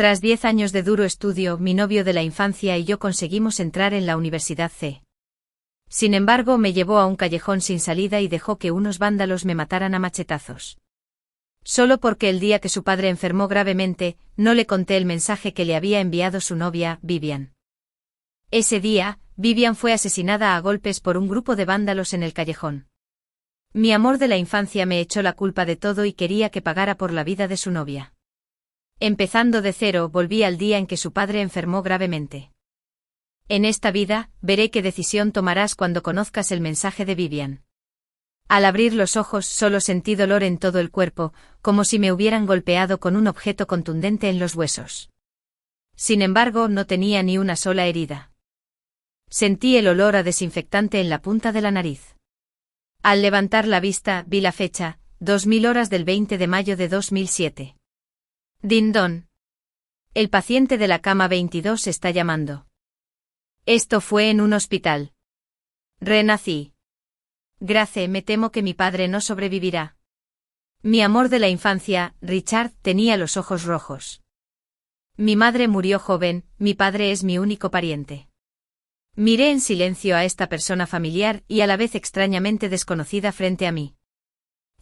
Tras 10 años de duro estudio, mi novio de la infancia y yo conseguimos entrar en la Universidad C. Sin embargo, me llevó a un callejón sin salida y dejó que unos vándalos me mataran a machetazos. Solo porque el día que su padre enfermó gravemente, no le conté el mensaje que le había enviado su novia, Vivian. Ese día, Vivian fue asesinada a golpes por un grupo de vándalos en el callejón. Mi amor de la infancia me echó la culpa de todo y quería que pagara por la vida de su novia. Empezando de cero, volví al día en que su padre enfermó gravemente. En esta vida, veré qué decisión tomarás cuando conozcas el mensaje de Vivian. Al abrir los ojos solo sentí dolor en todo el cuerpo, como si me hubieran golpeado con un objeto contundente en los huesos. Sin embargo, no tenía ni una sola herida. Sentí el olor a desinfectante en la punta de la nariz. Al levantar la vista, vi la fecha, 2000 horas del 20 de mayo de 2007. Din don. El paciente de la cama 22 está llamando. Esto fue en un hospital. Renací. Grace, me temo que mi padre no sobrevivirá. Mi amor de la infancia, Richard, tenía los ojos rojos. Mi madre murió joven, mi padre es mi único pariente. Miré en silencio a esta persona familiar y a la vez extrañamente desconocida frente a mí.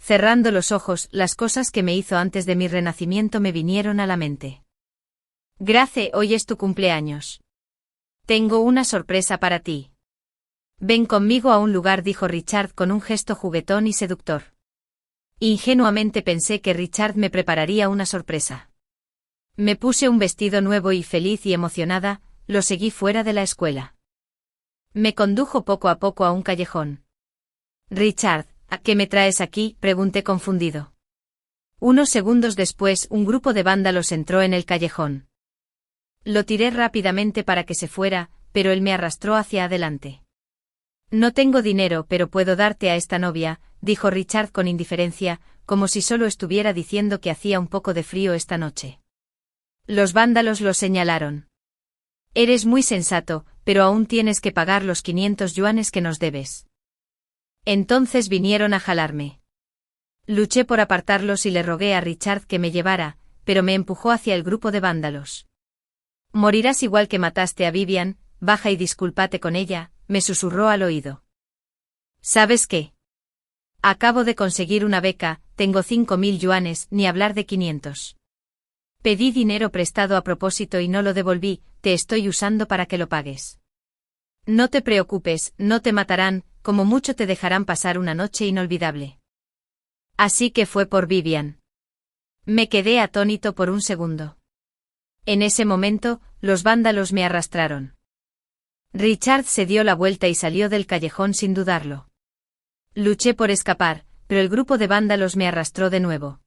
Cerrando los ojos, las cosas que me hizo antes de mi renacimiento me vinieron a la mente. Grace, hoy es tu cumpleaños. Tengo una sorpresa para ti. Ven conmigo a un lugar, dijo Richard con un gesto juguetón y seductor. Ingenuamente pensé que Richard me prepararía una sorpresa. Me puse un vestido nuevo y feliz y emocionada, lo seguí fuera de la escuela. Me condujo poco a poco a un callejón. Richard, ¿a qué me traes aquí?, pregunté confundido. Unos segundos después, un grupo de vándalos entró en el callejón. Lo tiré rápidamente para que se fuera, pero él me arrastró hacia adelante. No tengo dinero, pero puedo darte a esta novia, dijo Richard con indiferencia, como si solo estuviera diciendo que hacía un poco de frío esta noche. Los vándalos lo señalaron. Eres muy sensato, pero aún tienes que pagar los 500 yuanes que nos debes. Entonces vinieron a jalarme. Luché por apartarlos y le rogué a Richard que me llevara, pero me empujó hacia el grupo de vándalos. Morirás igual que mataste a Vivian, baja y discúlpate con ella, me susurró al oído. ¿Sabes qué? Acabo de conseguir una beca, tengo 5000 yuanes, ni hablar de 500. Pedí dinero prestado a propósito y no lo devolví, te estoy usando para que lo pagues. No te preocupes, no te matarán, como mucho te dejarán pasar una noche inolvidable. Así que fue por Vivian. Me quedé atónito por un segundo. En ese momento, los vándalos me arrastraron. Richard se dio la vuelta y salió del callejón sin dudarlo. Luché por escapar, pero el grupo de vándalos me arrastró de nuevo.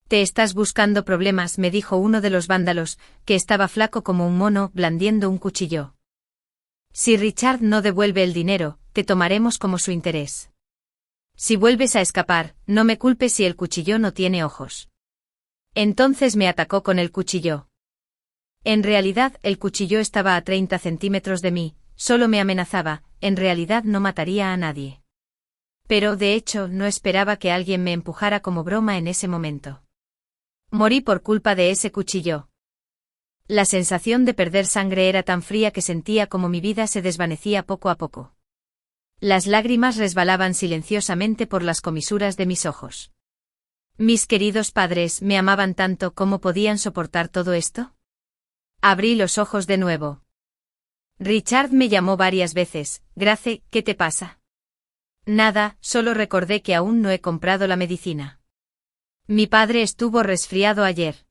Te estás buscando problemas, me dijo uno de los vándalos, que estaba flaco como un mono, blandiendo un cuchillo. Si Richard no devuelve el dinero, te tomaremos como su interés. Si vuelves a escapar, no me culpes si el cuchillo no tiene ojos. Entonces me atacó con el cuchillo. En realidad, el cuchillo estaba a 30 centímetros de mí, solo me amenazaba, en realidad no mataría a nadie. Pero, de hecho, no esperaba que alguien me empujara como broma en ese momento. Morí por culpa de ese cuchillo. La sensación de perder sangre era tan fría que sentía como mi vida se desvanecía poco a poco. Las lágrimas resbalaban silenciosamente por las comisuras de mis ojos. Mis queridos padres me amaban tanto, ¿cómo podían soportar todo esto? Abrí los ojos de nuevo. Richard me llamó varias veces. Grace, ¿qué te pasa? Nada, solo recordé que aún no he comprado la medicina. Mi padre estuvo resfriado ayer.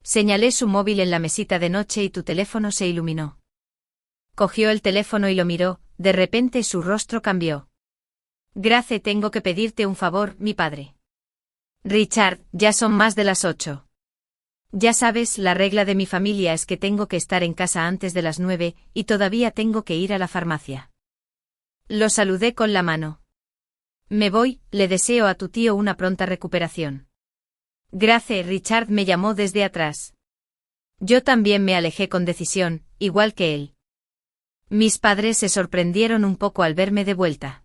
Señalé su móvil en la mesita de noche y tu teléfono se iluminó. Cogió el teléfono y lo miró, de repente su rostro cambió. Grace, tengo que pedirte un favor, mi padre. Richard, ya son más de las 8. Ya sabes, la regla de mi familia es que tengo que estar en casa antes de las 9, y todavía tengo que ir a la farmacia. Lo saludé con la mano. Me voy, le deseo a tu tío una pronta recuperación. Grace, Richard me llamó desde atrás. Yo también me alejé con decisión, igual que él. Mis padres se sorprendieron un poco al verme de vuelta.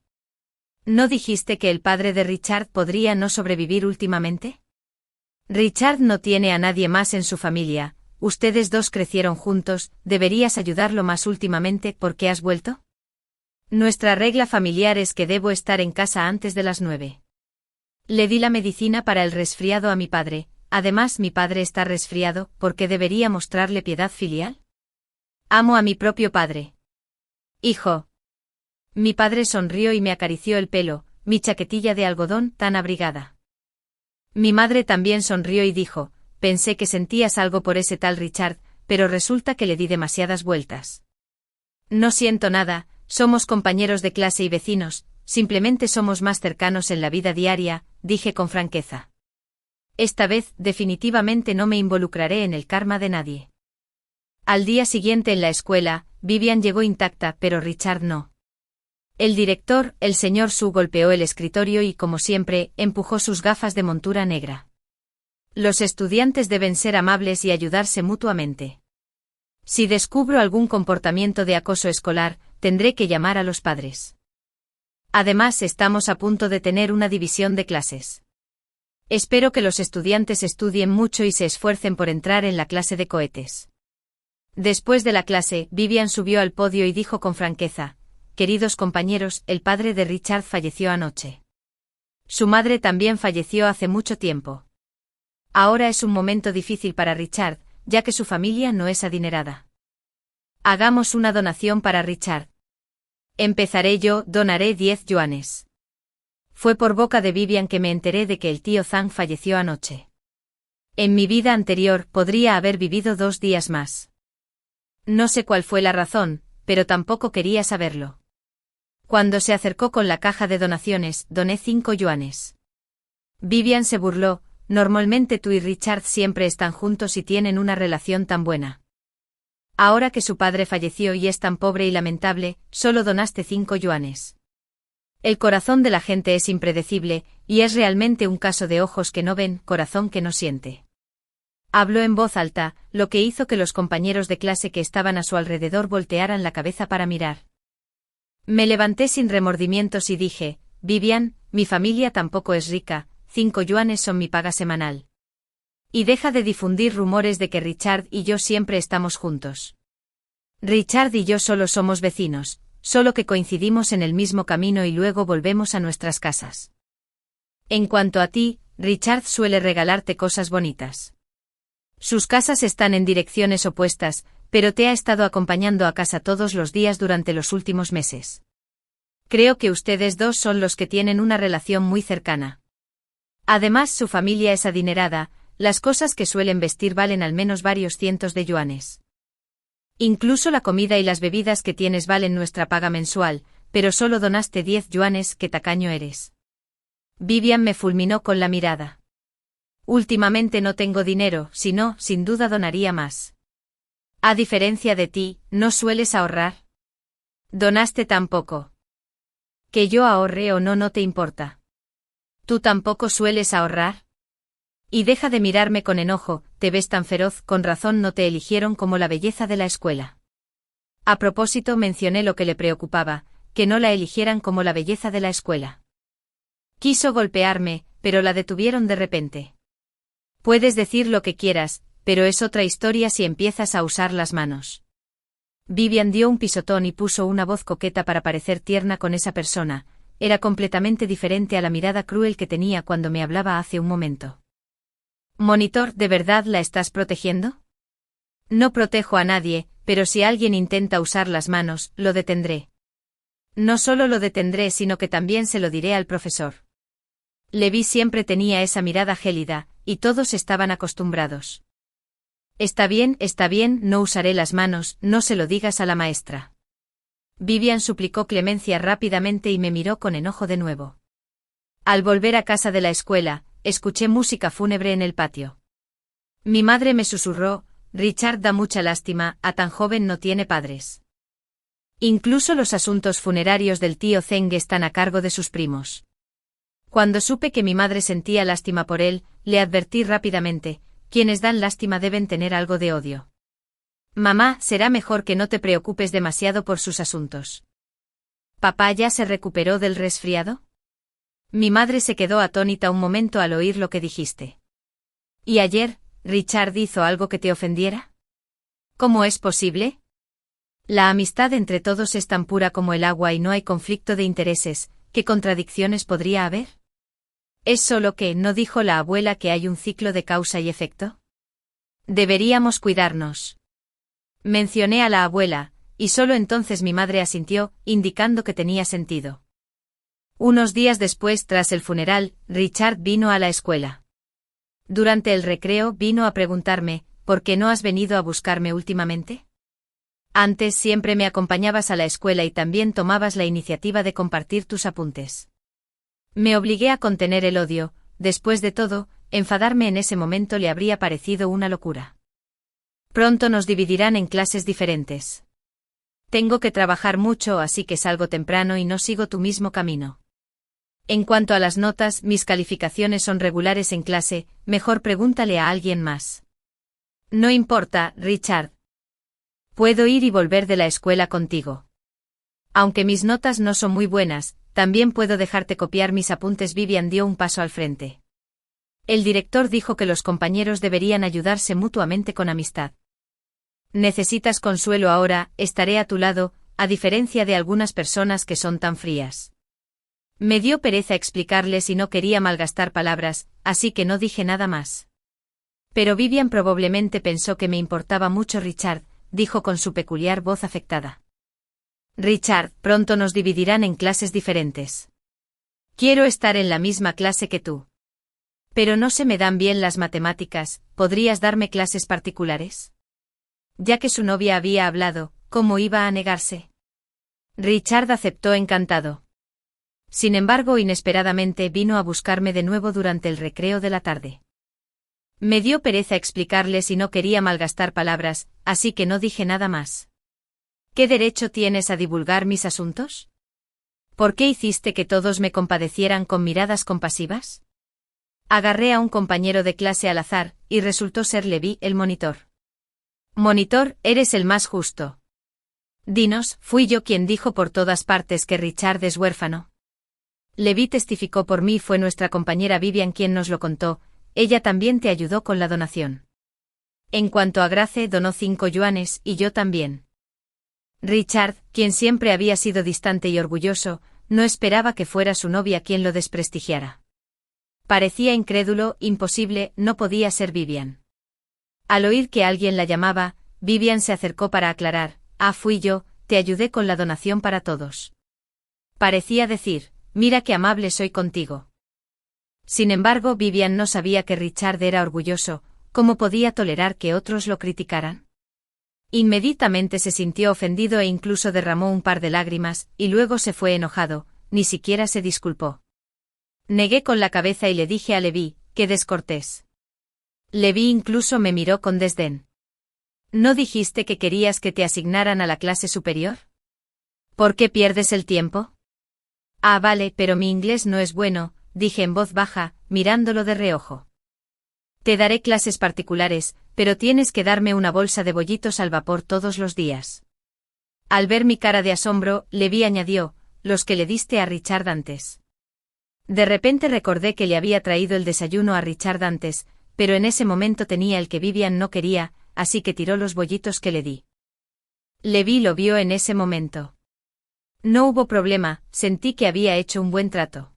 ¿No dijiste que el padre de Richard podría no sobrevivir últimamente? Richard no tiene a nadie más en su familia, ustedes dos crecieron juntos, deberías ayudarlo más últimamente. ¿Por qué has vuelto? Nuestra regla familiar es que debo estar en casa antes de las 9. Le di la medicina para el resfriado a mi padre, además mi padre está resfriado, ¿por qué debería mostrarle piedad filial? Amo a mi propio padre. Hijo. Mi padre sonrió y me acarició el pelo, mi chaquetilla de algodón tan abrigada. Mi madre también sonrió y dijo, pensé que sentías algo por ese tal Richard, pero resulta que le di demasiadas vueltas. No siento nada, somos compañeros de clase y vecinos, simplemente somos más cercanos en la vida diaria, dije con franqueza. Esta vez, definitivamente no me involucraré en el karma de nadie. Al día siguiente en la escuela, Vivian llegó intacta, pero Richard no. El director, el señor Su, golpeó el escritorio y, como siempre, empujó sus gafas de montura negra. Los estudiantes deben ser amables y ayudarse mutuamente. Si descubro algún comportamiento de acoso escolar, tendré que llamar a los padres. Además, estamos a punto de tener una división de clases. Espero que los estudiantes estudien mucho y se esfuercen por entrar en la clase de cohetes. Después de la clase, Vivian subió al podio y dijo con franqueza, queridos compañeros, el padre de Richard falleció anoche. Su madre también falleció hace mucho tiempo. Ahora es un momento difícil para Richard, ya que su familia no es adinerada. Hagamos una donación para Richard. Empezaré yo, donaré 10 yuanes. Fue por boca de Vivian que me enteré de que el tío Zhang falleció anoche. En mi vida anterior podría haber vivido 2 días más. No sé cuál fue la razón, pero tampoco quería saberlo. Cuando se acercó con la caja de donaciones, doné 5 yuanes. Vivian se burló, normalmente tú y Richard siempre están juntos y tienen una relación tan buena. Ahora que su padre falleció y es tan pobre y lamentable, solo donaste 5 yuanes. El corazón de la gente es impredecible, y es realmente un caso de ojos que no ven, corazón que no siente. Habló en voz alta, lo que hizo que los compañeros de clase que estaban a su alrededor voltearan la cabeza para mirar. Me levanté sin remordimientos y dije, Vivian, mi familia tampoco es rica, 5 yuanes son mi paga semanal. Y deja de difundir rumores de que Richard y yo siempre estamos juntos. Richard y yo solo somos vecinos, solo que coincidimos en el mismo camino y luego volvemos a nuestras casas. En cuanto a ti, Richard suele regalarte cosas bonitas. Sus casas están en direcciones opuestas, pero te ha estado acompañando a casa todos los días durante los últimos meses. Creo que ustedes dos son los que tienen una relación muy cercana. Además, su familia es adinerada, las cosas que suelen vestir valen al menos varios cientos de yuanes. Incluso la comida y las bebidas que tienes valen nuestra paga mensual, pero solo donaste 10 yuanes, qué tacaño eres. Vivian me fulminó con la mirada. Últimamente no tengo dinero, si no, sin duda donaría más. A diferencia de ti, ¿no sueles ahorrar? Donaste tan poco. Que yo ahorre o no te importa. ¿Tú tampoco sueles ahorrar? Y deja de mirarme con enojo, te ves tan feroz, con razón no te eligieron como la belleza de la escuela. A propósito mencioné lo que le preocupaba, que no la eligieran como la belleza de la escuela. Quiso golpearme, pero la detuvieron de repente. Puedes decir lo que quieras, pero es otra historia si empiezas a usar las manos. Vivian dio un pisotón y puso una voz coqueta para parecer tierna con esa persona, era completamente diferente a la mirada cruel que tenía cuando me hablaba hace un momento. Monitor, ¿de verdad la estás protegiendo? No protejo a nadie, pero si alguien intenta usar las manos, lo detendré. No solo lo detendré, sino que también se lo diré al profesor. Levi siempre tenía esa mirada gélida, y todos estaban acostumbrados. Está bien, no usaré las manos, no se lo digas a la maestra. Vivian suplicó clemencia rápidamente y me miró con enojo de nuevo. Al volver a casa de la escuela, escuché música fúnebre en el patio. Mi madre me susurró, Richard da mucha lástima, a tan joven no tiene padres. Incluso los asuntos funerarios del tío Zheng están a cargo de sus primos. Cuando supe que mi madre sentía lástima por él, le advertí rápidamente, quienes dan lástima deben tener algo de odio. Mamá, será mejor que no te preocupes demasiado por sus asuntos. ¿Papá ya se recuperó del resfriado? Mi madre se quedó atónita un momento al oír lo que dijiste. ¿Y ayer, ¿Richard hizo algo que te ofendiera? ¿Cómo es posible? La amistad entre todos es tan pura como el agua y no hay conflicto de intereses. ¿Qué contradicciones podría haber? Es solo que, ¿no dijo la abuela que hay un ciclo de causa y efecto? Deberíamos cuidarnos. Mencioné a la abuela, y solo entonces mi madre asintió, indicando que tenía sentido. Unos días después, tras el funeral, Richard vino a la escuela. Durante el recreo vino a preguntarme, ¿por qué no has venido a buscarme últimamente? Antes siempre me acompañabas a la escuela y también tomabas la iniciativa de compartir tus apuntes. Me obligué a contener el odio. Después de todo, enfadarme en ese momento le habría parecido una locura. Pronto nos dividirán en clases diferentes. Tengo que trabajar mucho, así que salgo temprano y no sigo tu mismo camino. En cuanto a las notas, mis calificaciones son regulares en clase, mejor pregúntale a alguien más. No importa, Richard. Puedo ir y volver de la escuela contigo. Aunque mis notas no son muy buenas, también puedo dejarte copiar mis apuntes. Vivian dio un paso al frente. El director dijo que los compañeros deberían ayudarse mutuamente con amistad. Necesitas consuelo ahora, estaré a tu lado, a diferencia de algunas personas que son tan frías. Me dio pereza explicarles y no quería malgastar palabras, así que no dije nada más. Pero Vivian probablemente pensó que me importaba mucho Richard, dijo con su peculiar voz afectada. Richard, pronto nos dividirán en clases diferentes. Quiero estar en la misma clase que tú. Pero no se me dan bien las matemáticas, ¿podrías darme clases particulares? Ya que su novia había hablado, ¿cómo iba a negarse? Richard aceptó encantado. Sin embargo, inesperadamente vino a buscarme de nuevo durante el recreo de la tarde. Me dio pereza explicarles y no quería malgastar palabras, así que no dije nada más. ¿Qué derecho tienes a divulgar mis asuntos? ¿Por qué hiciste que todos me compadecieran con miradas compasivas? Agarré a un compañero de clase al azar, y resultó ser Levi, el monitor. Monitor, eres el más justo. Dinos, fui yo quien dijo por todas partes que Richard es huérfano. Levi testificó por mí, fue nuestra compañera Vivian quien nos lo contó, ella también te ayudó con la donación. En cuanto a Grace, donó 5 yuanes, y yo también. Richard, quien siempre había sido distante y orgulloso, no esperaba que fuera su novia quien lo desprestigiara. Parecía incrédulo, imposible, no podía ser Vivian. Al oír que alguien la llamaba, Vivian se acercó para aclarar, fui yo, te ayudé con la donación para todos. Parecía decir, mira qué amable soy contigo. Sin embargo, Vivian no sabía que Richard era orgulloso, ¿cómo podía tolerar que otros lo criticaran? Inmediatamente se sintió ofendido e incluso derramó un par de lágrimas, y luego se fue enojado, ni siquiera se disculpó. Negué con la cabeza y le dije a Levi, qué descortés. Levi incluso me miró con desdén. ¿No dijiste que querías que te asignaran a la clase superior? ¿Por qué pierdes el tiempo? Vale, pero mi inglés no es bueno, dije en voz baja, mirándolo de reojo. Te daré clases particulares, pero tienes que darme una bolsa de bollitos al vapor todos los días. Al ver mi cara de asombro, Levi añadió, los que le diste a Richard antes. De repente recordé que le había traído el desayuno a Richard antes, pero en ese momento tenía el que Vivian no quería, así que tiró los bollitos que le di. Levi lo vio en ese momento. No hubo problema, sentí que había hecho un buen trato.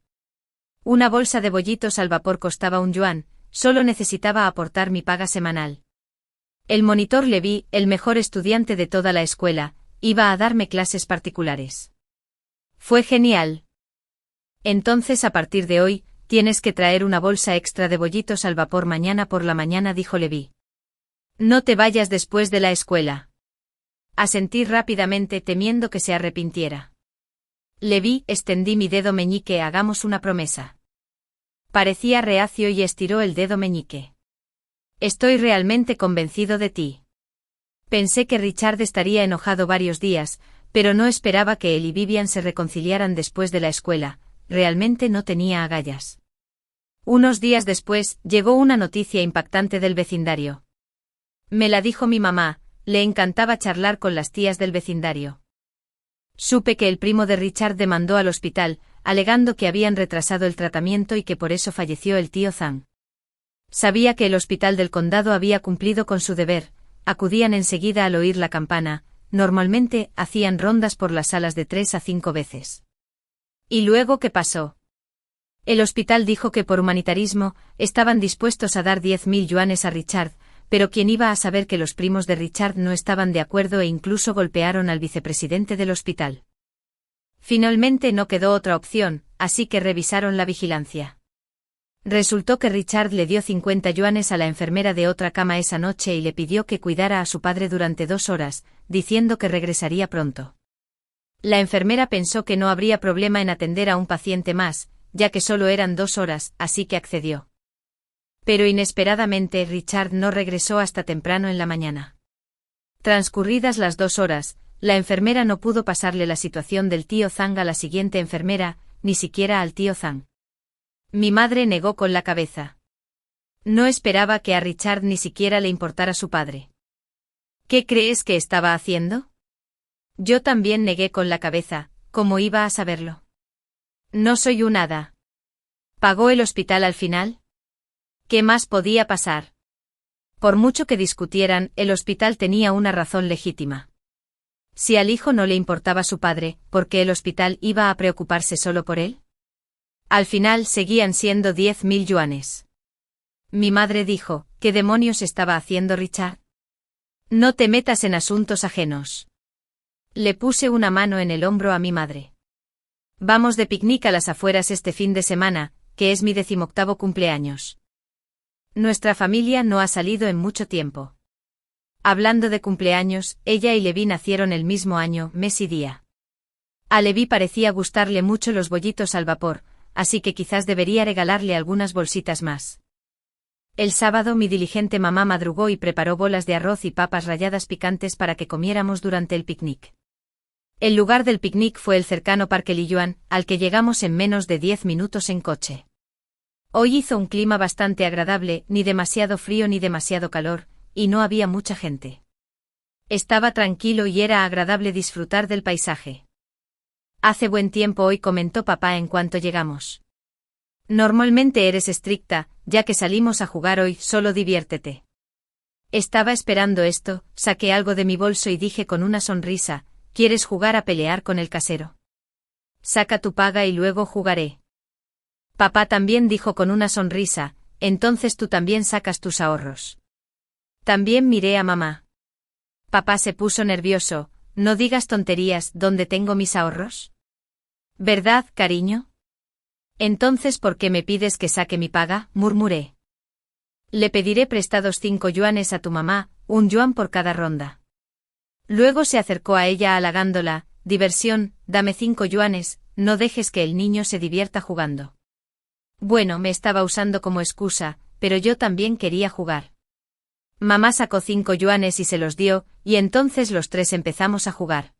Una bolsa de bollitos al vapor costaba 1 yuan, solo necesitaba aportar mi paga semanal. El monitor Levi, el mejor estudiante de toda la escuela, iba a darme clases particulares. Fue genial. Entonces a partir de hoy, tienes que traer una bolsa extra de bollitos al vapor mañana por la mañana, dijo Levi. No te vayas después de la escuela. Asentí rápidamente temiendo que se arrepintiera. Levi, extendí mi dedo meñique, hagamos una promesa. Parecía reacio y estiró el dedo meñique. Estoy realmente convencido de ti. Pensé que Richard estaría enojado varios días, pero no esperaba que él y Vivian se reconciliaran después de la escuela, realmente no tenía agallas. Unos días después, llegó una noticia impactante del vecindario. Me la dijo mi mamá, le encantaba charlar con las tías del vecindario. Supe que el primo de Richard demandó al hospital, alegando que habían retrasado el tratamiento y que por eso falleció el tío Zhang. Sabía que el hospital del condado había cumplido con su deber, acudían enseguida al oír la campana, normalmente hacían rondas por las salas de 3 a 5 veces. ¿Y luego qué pasó? El hospital dijo que por humanitarismo estaban dispuestos a dar 10.000 yuanes a Richard, pero ¿quién iba a saber que los primos de Richard no estaban de acuerdo e incluso golpearon al vicepresidente del hospital? Finalmente no quedó otra opción, así que revisaron la vigilancia. Resultó que Richard le dio 50 yuanes a la enfermera de otra cama esa noche y le pidió que cuidara a su padre durante 2 horas, diciendo que regresaría pronto. La enfermera pensó que no habría problema en atender a un paciente más, ya que solo eran 2 horas, así que accedió. Pero inesperadamente Richard no regresó hasta temprano en la mañana. Transcurridas las 2 horas, la enfermera no pudo pasarle la situación del tío Zhang a la siguiente enfermera, ni siquiera al tío Zhang. Mi madre negó con la cabeza. No esperaba que a Richard ni siquiera le importara su padre. ¿Qué crees que estaba haciendo? Yo también negué con la cabeza, ¿cómo iba a saberlo? No soy un hada. ¿Pagó el hospital al final? ¿Qué más podía pasar? Por mucho que discutieran, el hospital tenía una razón legítima. Si al hijo no le importaba su padre, ¿por qué el hospital iba a preocuparse solo por él? Al final seguían siendo 10.000 yuanes. Mi madre dijo, ¿qué demonios estaba haciendo Richard? No te metas en asuntos ajenos. Le puse una mano en el hombro a mi madre. Vamos de picnic a las afueras este fin de semana, que es mi 18º cumpleaños. Nuestra familia no ha salido en mucho tiempo. Hablando de cumpleaños, ella y Levi nacieron el mismo año, mes y día. A Levi parecía gustarle mucho los bollitos al vapor, así que quizás debería regalarle algunas bolsitas más. El sábado mi diligente mamá madrugó y preparó bolas de arroz y papas ralladas picantes para que comiéramos durante el picnic. El lugar del picnic fue el cercano Parque Liyuan, al que llegamos en menos de 10 minutos en coche. Hoy hizo un clima bastante agradable, ni demasiado frío ni demasiado calor, y no había mucha gente. Estaba tranquilo y era agradable disfrutar del paisaje. Hace buen tiempo hoy, comentó papá en cuanto llegamos. Normalmente eres estricta, ya que salimos a jugar hoy, solo diviértete. Estaba esperando esto, saqué algo de mi bolso y dije con una sonrisa, ¿quieres jugar a pelear con el casero? Saca tu paga y luego jugaré. Papá también dijo con una sonrisa, entonces tú también sacas tus ahorros. También miré a mamá. Papá se puso nervioso, no digas tonterías, ¿dónde tengo mis ahorros? ¿Verdad, cariño? Entonces, ¿por qué me pides que saque mi paga?, murmuré. Le pediré prestados 5 yuanes a tu mamá, 1 yuan por cada ronda. Luego se acercó a ella halagándola, diversión, dame 5 yuanes, no dejes que el niño se divierta jugando. Bueno, me estaba usando como excusa, pero yo también quería jugar. Mamá sacó 5 yuanes y se los dio, y entonces los 3 empezamos a jugar.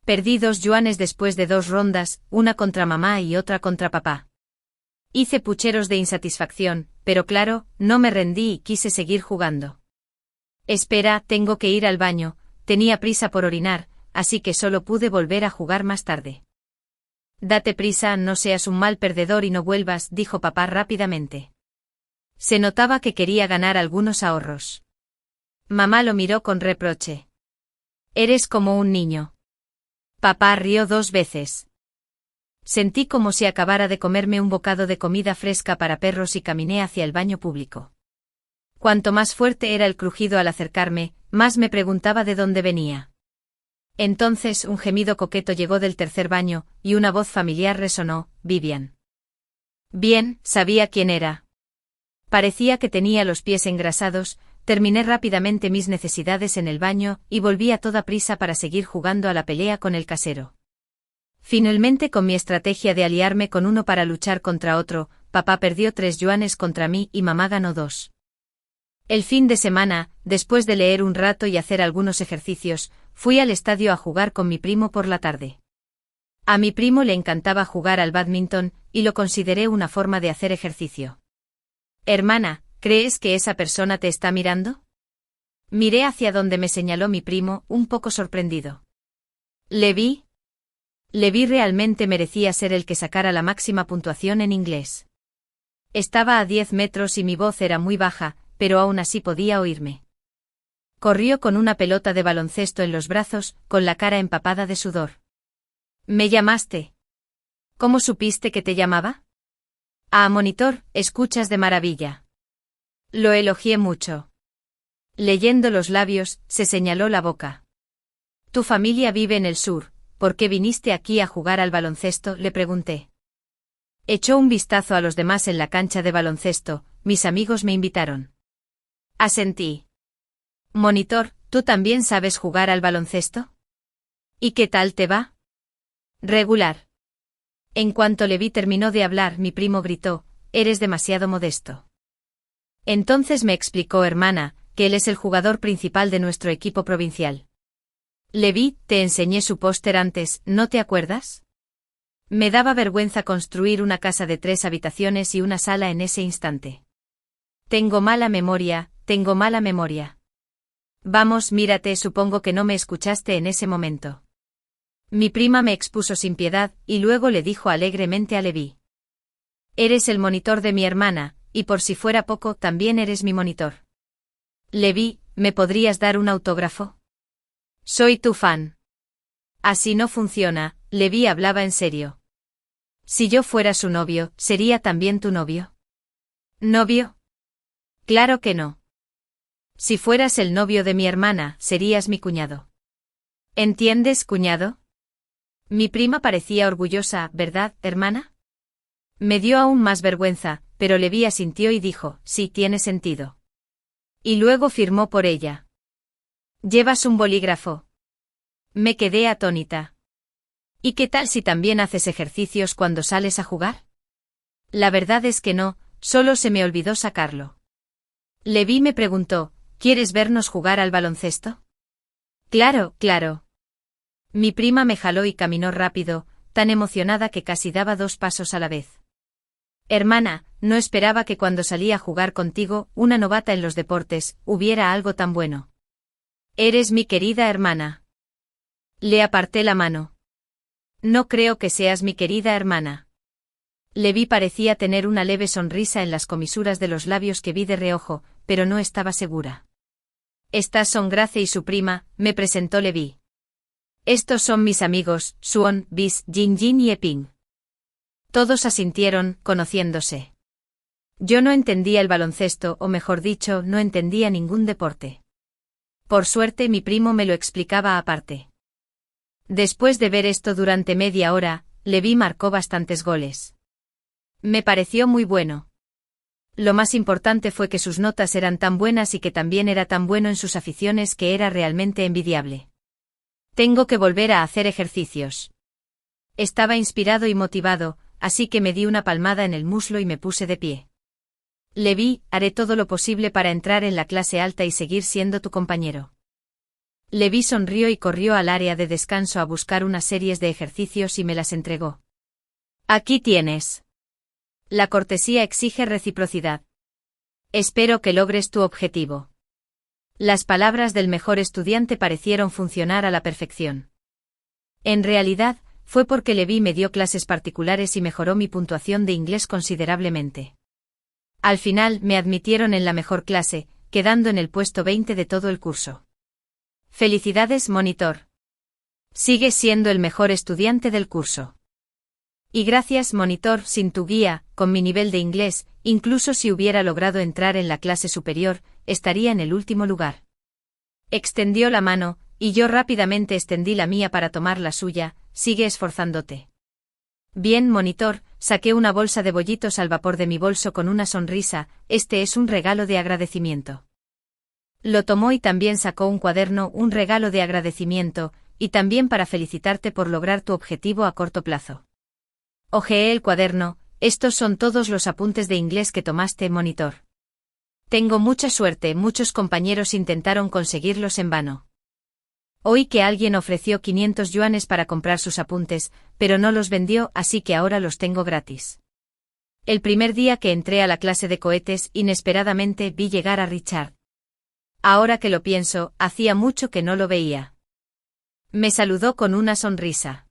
Perdí 2 yuanes después de 2 rondas, una contra mamá y otra contra papá. Hice pucheros de insatisfacción, pero claro, no me rendí y quise seguir jugando. Espera, tengo que ir al baño, tenía prisa por orinar, así que solo pude volver a jugar más tarde. Date prisa, no seas un mal perdedor y no vuelvas, dijo papá rápidamente. Se notaba que quería ganar algunos ahorros. Mamá lo miró con reproche. Eres como un niño. Papá rió 2 veces. Sentí como si acabara de comerme un bocado de comida fresca para perros y caminé hacia el baño público. Cuanto más fuerte era el crujido al acercarme, más me preguntaba de dónde venía. Entonces un gemido coqueto llegó del tercer baño, y una voz familiar resonó, Vivian. Bien, sabía quién era. Parecía que tenía los pies engrasados, terminé rápidamente mis necesidades en el baño, y volví a toda prisa para seguir jugando a la pelea con el casero. Finalmente, con mi estrategia de aliarme con uno para luchar contra otro, papá perdió 3 yuanes contra mí y mamá ganó 2. El fin de semana, después de leer un rato y hacer algunos ejercicios, fui al estadio a jugar con mi primo por la tarde. A mi primo le encantaba jugar al bádminton, y lo consideré una forma de hacer ejercicio. Hermana, ¿crees que esa persona te está mirando? Miré hacia donde me señaló mi primo, un poco sorprendido. ¿Le vi? Le vi, realmente merecía ser el que sacara la máxima puntuación en inglés. Estaba a 10 metros y mi voz era muy baja, pero aún así podía oírme. Corrió con una pelota de baloncesto en los brazos, con la cara empapada de sudor. ¿Me llamaste? ¿Cómo supiste que te llamaba? Ah, monitor, escuchas de maravilla. Lo elogié mucho. Leyendo los labios, se señaló la boca. Tu familia vive en el sur, ¿por qué viniste aquí a jugar al baloncesto?, le pregunté. Echó un vistazo a los demás en la cancha de baloncesto, mis amigos me invitaron. Asentí. Monitor, ¿tú también sabes jugar al baloncesto? ¿Y qué tal te va? Regular. En cuanto Levi terminó de hablar, mi primo gritó, eres demasiado modesto. Entonces me explicó, hermana, que él es el jugador principal de nuestro equipo provincial. Levi, te enseñé su póster antes, ¿no te acuerdas? Me daba vergüenza construir una casa de 3 habitaciones y una sala en ese instante. Tengo mala memoria. Vamos, mírate, supongo que no me escuchaste en ese momento. Mi prima me expuso sin piedad, y luego le dijo alegremente a Levi. Eres el monitor de mi hermana, y por si fuera poco, también eres mi monitor. Levi, ¿me podrías dar un autógrafo? Soy tu fan. Así no funciona, Levi hablaba en serio. Si yo fuera su novio, ¿sería también tu novio? ¿Novio? Claro que no. Si fueras el novio de mi hermana, serías mi cuñado. ¿Entiendes, cuñado? Mi prima parecía orgullosa, ¿verdad, hermana? Me dio aún más vergüenza, pero Levi asintió y dijo, sí, tiene sentido. Y luego firmó por ella. ¿Llevas un bolígrafo? Me quedé atónita. ¿Y qué tal si también haces ejercicios cuando sales a jugar? La verdad es que no, solo se me olvidó sacarlo. Levi me preguntó, ¿quieres vernos jugar al baloncesto? Claro, claro. Mi prima me jaló y caminó rápido, tan emocionada que casi daba 2 pasos a la vez. Hermana, no esperaba que cuando salí a jugar contigo, una novata en los deportes, hubiera algo tan bueno. Eres mi querida hermana. Le aparté la mano. No creo que seas mi querida hermana. Levi parecía tener una leve sonrisa en las comisuras de los labios que vi de reojo, pero no estaba segura. Estas son Grace y su prima, me presentó Levi. Estos son mis amigos, Suon, Bis, Jin y Eping. Todos asintieron, conociéndose. Yo no entendía el baloncesto, o mejor dicho, no entendía ningún deporte. Por suerte mi primo me lo explicaba aparte. Después de ver esto durante media hora, Levi marcó bastantes goles. Me pareció muy bueno. Lo más importante fue que sus notas eran tan buenas y que también era tan bueno en sus aficiones que era realmente envidiable. Tengo que volver a hacer ejercicios. Estaba inspirado y motivado, así que me di una palmada en el muslo y me puse de pie. Levi, haré todo lo posible para entrar en la clase alta y seguir siendo tu compañero. Levi sonrió y corrió al área de descanso a buscar unas series de ejercicios y me las entregó. Aquí tienes. La cortesía exige reciprocidad. Espero que logres tu objetivo. Las palabras del mejor estudiante parecieron funcionar a la perfección. En realidad, fue porque Levi me dio clases particulares y mejoró mi puntuación de inglés considerablemente. Al final, me admitieron en la mejor clase, quedando en el puesto 20 de todo el curso. Felicidades, monitor. Sigues siendo el mejor estudiante del curso. Y gracias, monitor, sin tu guía, con mi nivel de inglés, incluso si hubiera logrado entrar en la clase superior, estaría en el último lugar. Extendió la mano, y yo rápidamente extendí la mía para tomar la suya. Sigue esforzándote. Bien, monitor, saqué una bolsa de bollitos al vapor de mi bolso con una sonrisa, este es un regalo de agradecimiento. Lo tomó y también sacó un cuaderno, un regalo de agradecimiento, y también para felicitarte por lograr tu objetivo a corto plazo. Hojeé el cuaderno, estos son todos los apuntes de inglés que tomaste, monitor. Tengo mucha suerte, muchos compañeros intentaron conseguirlos en vano. Oí que alguien ofreció 500 yuanes para comprar sus apuntes, pero no los vendió, así que ahora los tengo gratis. El primer día que entré a la clase de cohetes, inesperadamente vi llegar a Richard. Ahora que lo pienso, hacía mucho que no lo veía. Me saludó con una sonrisa.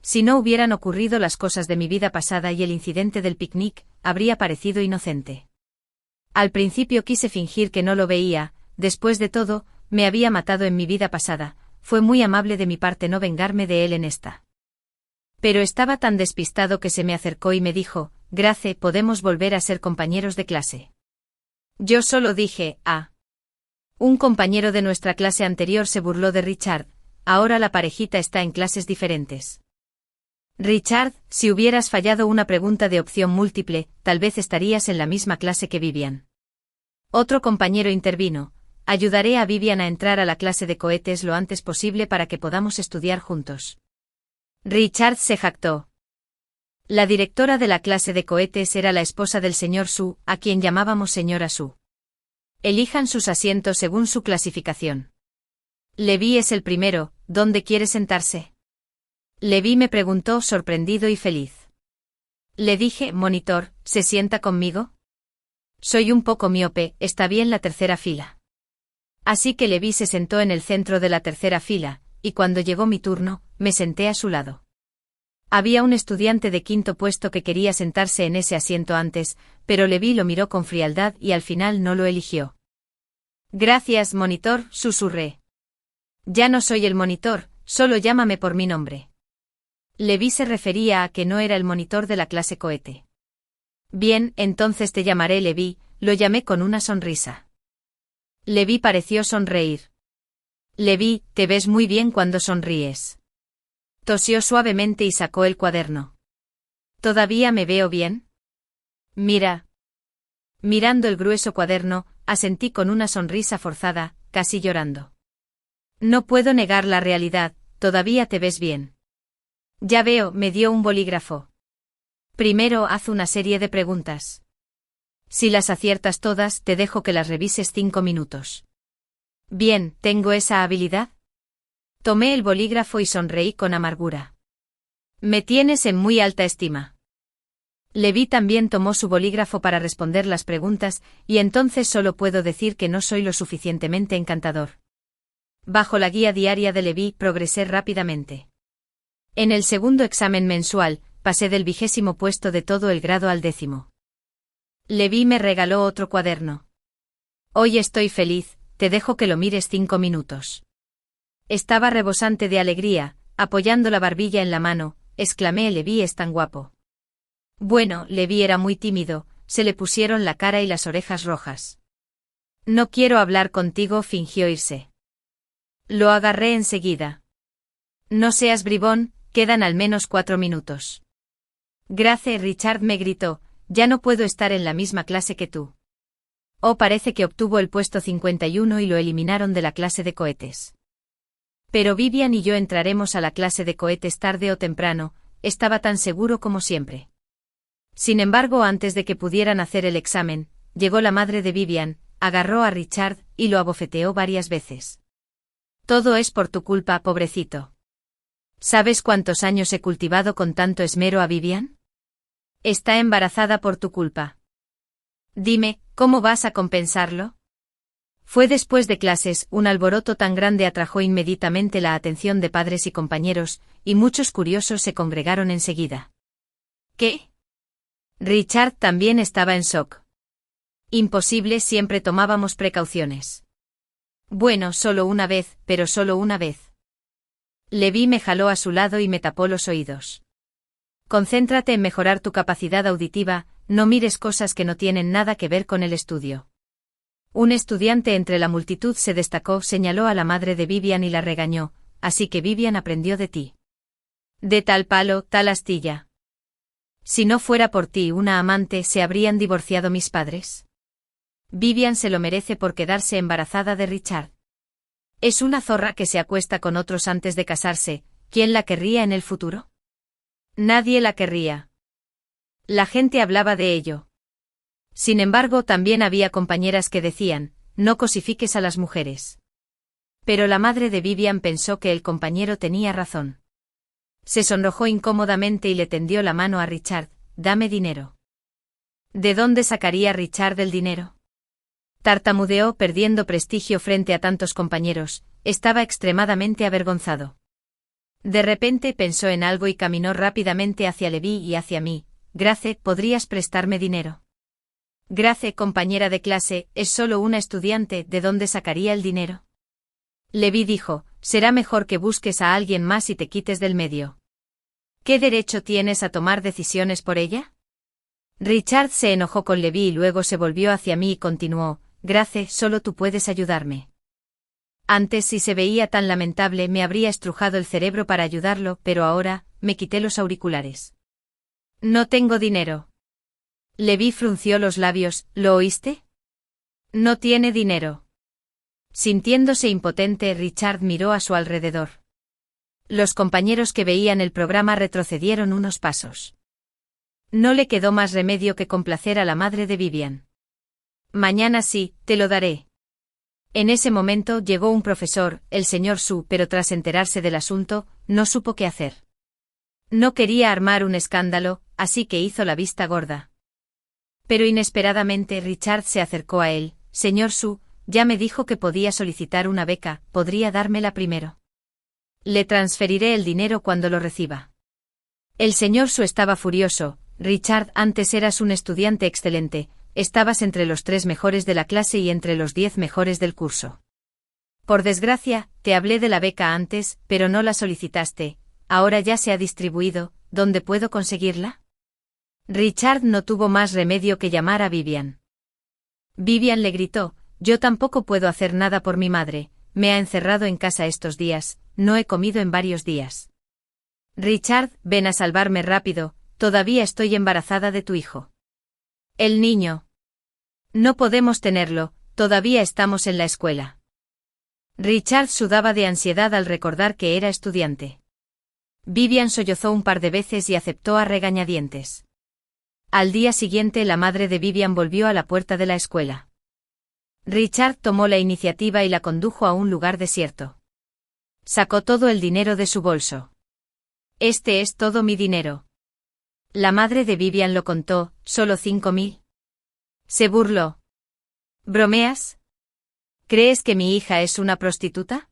Si no hubieran ocurrido las cosas de mi vida pasada y el incidente del picnic, habría parecido inocente. Al principio quise fingir que no lo veía, después de todo, me había matado en mi vida pasada, fue muy amable de mi parte no vengarme de él en esta. Pero estaba tan despistado que se me acercó y me dijo, Grace, podemos volver a ser compañeros de clase. Yo solo dije, ah. Un compañero de nuestra clase anterior se burló de Richard, ahora la parejita está en clases diferentes. Richard, si hubieras fallado una pregunta de opción múltiple, tal vez estarías en la misma clase que Vivian. Otro compañero intervino, ayudaré a Vivian a entrar a la clase de cohetes lo antes posible para que podamos estudiar juntos. Richard se jactó. La directora de la clase de cohetes era la esposa del señor Su, a quien llamábamos señora Su. Elijan sus asientos según su clasificación. Levi es el primero, ¿dónde quiere sentarse? Levi me preguntó sorprendido y feliz. Le dije, monitor, ¿se sienta conmigo? Soy un poco miope, está bien la tercera fila. Así que Levi se sentó en el centro de la tercera fila, y cuando llegó mi turno, me senté a su lado. Había un estudiante de quinto puesto que quería sentarse en ese asiento antes, pero Levi lo miró con frialdad y al final no lo eligió. Gracias, monitor, susurré. Ya no soy el monitor, solo llámame por mi nombre. Levi se refería a que no era el monitor de la clase cohete. Bien, entonces te llamaré Levi, lo llamé con una sonrisa. Levi pareció sonreír. Levi, te ves muy bien cuando sonríes. Tosió suavemente y sacó el cuaderno. ¿Todavía me veo bien? Mira. Mirando el grueso cuaderno, asentí con una sonrisa forzada, casi llorando. No puedo negar la realidad, todavía te ves bien. Ya veo, me dio un bolígrafo. Primero haz una serie de preguntas. Si las aciertas todas, te dejo que las revises 5 minutos. Bien, ¿tengo esa habilidad? Tomé el bolígrafo y sonreí con amargura. Me tienes en muy alta estima. Levi también tomó su bolígrafo para responder las preguntas, y entonces solo puedo decir que no soy lo suficientemente encantador. Bajo la guía diaria de Levi, progresé rápidamente. En el segundo examen mensual, pasé del 20º puesto de todo el grado al 10º. Levi me regaló otro cuaderno. Hoy estoy feliz, te dejo que lo mires 5 minutos. Estaba rebosante de alegría, apoyando la barbilla en la mano, exclamé, Levi es tan guapo. Bueno, Levi era muy tímido, se le pusieron la cara y las orejas rojas. No quiero hablar contigo, fingió irse. Lo agarré enseguida. No seas bribón, quedan al menos 4 minutos. Grace, Richard me gritó, ya no puedo estar en la misma clase que tú. Oh, parece que obtuvo el puesto 51 y lo eliminaron de la clase de cohetes. Pero Vivian y yo entraremos a la clase de cohetes tarde o temprano, estaba tan seguro como siempre. Sin embargo, antes de que pudieran hacer el examen, llegó la madre de Vivian, agarró a Richard y lo abofeteó varias veces. Todo es por tu culpa, pobrecito. ¿Sabes cuántos años he cultivado con tanto esmero a Vivian? Está embarazada por tu culpa. Dime, ¿cómo vas a compensarlo? Fue después de clases, un alboroto tan grande atrajo inmediatamente la atención de padres y compañeros, y muchos curiosos se congregaron enseguida. ¿Qué? Richard también estaba en shock. Imposible, siempre tomábamos precauciones. Bueno, solo una vez, pero solo una vez. Levi me jaló a su lado y me tapó los oídos. Concéntrate en mejorar tu capacidad auditiva, no mires cosas que no tienen nada que ver con el estudio. Un estudiante entre la multitud se destacó, señaló a la madre de Vivian y la regañó, así que Vivian aprendió de ti. De tal palo, tal astilla. Si no fuera por ti una amante, ¿se habrían divorciado mis padres? Vivian se lo merece por quedarse embarazada de Richard. Es una zorra que se acuesta con otros antes de casarse, ¿quién la querría en el futuro? Nadie la querría. La gente hablaba de ello. Sin embargo, también había compañeras que decían, no cosifiques a las mujeres. Pero la madre de Vivian pensó que el compañero tenía razón. Se sonrojó incómodamente y le tendió la mano a Richard, dame dinero. ¿De dónde sacaría Richard el dinero? Tartamudeó, perdiendo prestigio frente a tantos compañeros, estaba extremadamente avergonzado. De repente pensó en algo y caminó rápidamente hacia Levi y hacia mí. Grace, ¿podrías prestarme dinero? Grace, compañera de clase, es solo una estudiante, ¿de dónde sacaría el dinero? Levi dijo, será mejor que busques a alguien más y te quites del medio. ¿Qué derecho tienes a tomar decisiones por ella? Richard se enojó con Levi y luego se volvió hacia mí y continuó, Grace, solo tú puedes ayudarme. Antes, si se veía tan lamentable, me habría estrujado el cerebro para ayudarlo, pero ahora, me quité los auriculares. No tengo dinero. Levi frunció los labios, ¿lo oíste? No tiene dinero. Sintiéndose impotente, Richard miró a su alrededor. Los compañeros que veían el programa retrocedieron unos pasos. No le quedó más remedio que complacer a la madre de Vivian. Mañana sí, te lo daré. En ese momento llegó un profesor, el señor Su, pero tras enterarse del asunto, no supo qué hacer. No quería armar un escándalo, así que hizo la vista gorda. Pero inesperadamente Richard se acercó a él, señor Su, ya me dijo que podía solicitar una beca, ¿podría dármela primero? Le transferiré el dinero cuando lo reciba. El señor Su estaba furioso, Richard, antes eras un estudiante excelente, estabas entre los 3 mejores de la clase y entre los 10 mejores del curso. Por desgracia, te hablé de la beca antes, pero no la solicitaste, ahora ya se ha distribuido, ¿dónde puedo conseguirla? Richard no tuvo más remedio que llamar a Vivian. Vivian le gritó, yo tampoco puedo hacer nada por mi madre, me ha encerrado en casa estos días, no he comido en varios días. Richard, ven a salvarme rápido, todavía estoy embarazada de tu hijo. El niño. No podemos tenerlo, todavía estamos en la escuela. Richard sudaba de ansiedad al recordar que era estudiante. Vivian sollozó un par de veces y aceptó a regañadientes. Al día siguiente la madre de Vivian volvió a la puerta de la escuela. Richard tomó la iniciativa y la condujo a un lugar desierto. Sacó todo el dinero de su bolso. Este es todo mi dinero. La madre de Vivian lo contó, ¿solo 5.000? Se burló. ¿Bromeas? ¿Crees que mi hija es una prostituta?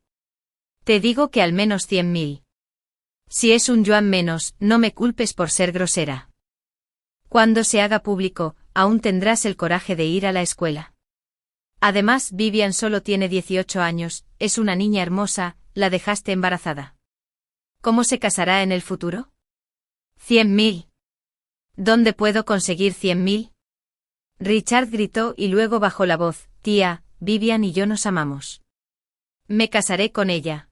Te digo que al menos 100.000. Si es un yuan menos, no me culpes por ser grosera. Cuando se haga público, aún tendrás el coraje de ir a la escuela. Además, Vivian solo tiene 18 años, es una niña hermosa, la dejaste embarazada. ¿Cómo se casará en el futuro? 100.000. ¿Dónde puedo conseguir 100.000? Richard gritó y luego bajó la voz, tía, Vivian y yo nos amamos. Me casaré con ella.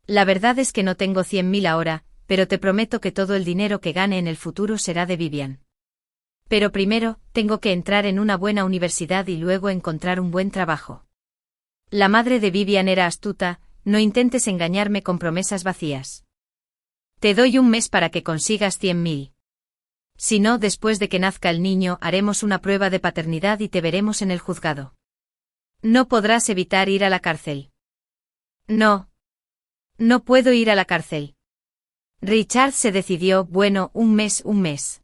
La verdad es que no tengo 100.000 ahora, pero te prometo que todo el dinero que gane en el futuro será de Vivian. Pero primero, tengo que entrar en una buena universidad y luego encontrar un buen trabajo. La madre de Vivian era astuta, no intentes engañarme con promesas vacías. Te doy un mes para que consigas 100.000. Si no, después de que nazca el niño, haremos una prueba de paternidad y te veremos en el juzgado. No podrás evitar ir a la cárcel. No. No puedo ir a la cárcel. Richard se decidió, bueno, un mes.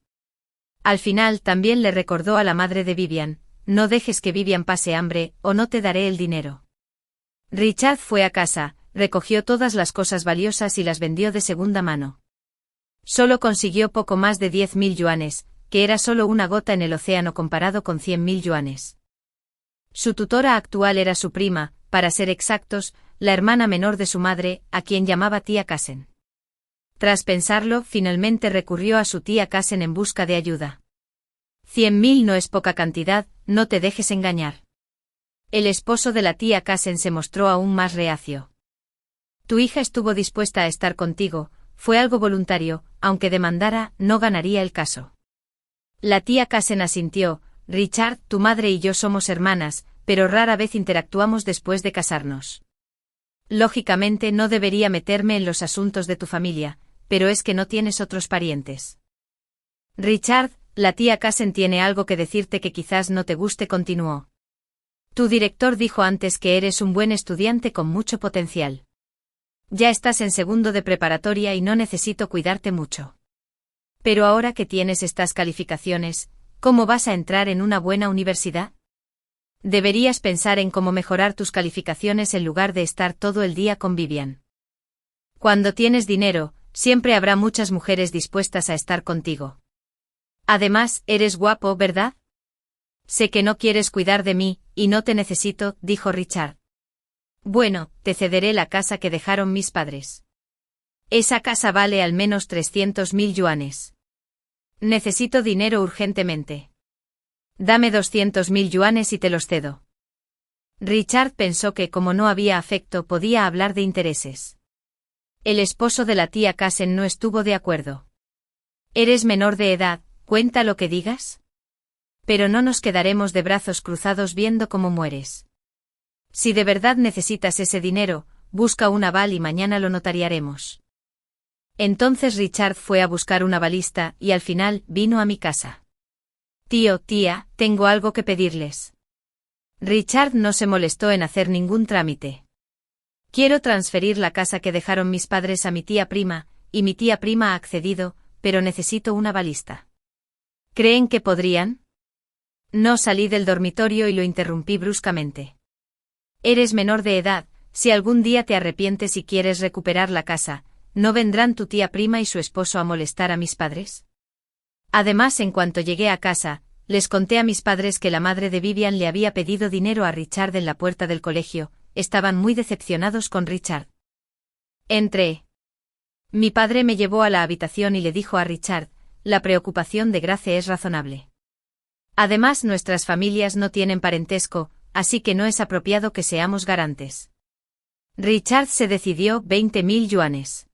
Al final también le recordó a la madre de Vivian, no dejes que Vivian pase hambre, o no te daré el dinero. Richard fue a casa, recogió todas las cosas valiosas y las vendió de segunda mano. Solo consiguió poco más de 10.000 yuanes, que era solo una gota en el océano comparado con 100.000 yuanes. Su tutora actual era su prima, para ser exactos, la hermana menor de su madre, a quien llamaba tía Kasen. Tras pensarlo, finalmente recurrió a su tía Kasen en busca de ayuda. 100.000 no es poca cantidad, no te dejes engañar. El esposo de la tía Kasen se mostró aún más reacio. Tu hija estuvo dispuesta a estar contigo, fue algo voluntario, aunque demandara, no ganaría el caso. La tía Kasen asintió, Richard, tu madre y yo somos hermanas, pero rara vez interactuamos después de casarnos. Lógicamente no debería meterme en los asuntos de tu familia, pero es que no tienes otros parientes. Richard, la tía Kasen tiene algo que decirte que quizás no te guste, continuó. Tu director dijo antes que eres un buen estudiante con mucho potencial. Ya estás en segundo de preparatoria y no necesito cuidarte mucho. Pero ahora que tienes estas calificaciones, ¿cómo vas a entrar en una buena universidad? Deberías pensar en cómo mejorar tus calificaciones en lugar de estar todo el día con Vivian. Cuando tienes dinero, siempre habrá muchas mujeres dispuestas a estar contigo. Además, eres guapo, ¿verdad? Sé que no quieres cuidar de mí, y no te necesito, dijo Richard. Bueno, te cederé la casa que dejaron mis padres. Esa casa vale al menos 300.000 yuanes. Necesito dinero urgentemente. Dame 200.000 yuanes y te los cedo. Richard pensó que como no había afecto podía hablar de intereses. El esposo de la tía Casen no estuvo de acuerdo. Eres menor de edad, cuenta lo que digas. Pero no nos quedaremos de brazos cruzados viendo cómo mueres. Si de verdad necesitas ese dinero, busca un aval y mañana lo notariaremos. Entonces Richard fue a buscar un avalista y al final vino a mi casa. Tío, tía, tengo algo que pedirles. Richard no se molestó en hacer ningún trámite. Quiero transferir la casa que dejaron mis padres a mi tía prima, y mi tía prima ha accedido, pero necesito un avalista. ¿Creen que podrían? No salí del dormitorio y lo interrumpí bruscamente. Eres menor de edad, si algún día te arrepientes y quieres recuperar la casa, ¿no vendrán tu tía prima y su esposo a molestar a mis padres? Además, en cuanto llegué a casa, les conté a mis padres que la madre de Vivian le había pedido dinero a Richard en la puerta del colegio. Estaban muy decepcionados con Richard. Entré. Mi padre me llevó a la habitación y le dijo a Richard, la preocupación de Grace es razonable. Además, nuestras familias no tienen parentesco, así que no es apropiado que seamos garantes. Richard se decidió 20.000 yuanes.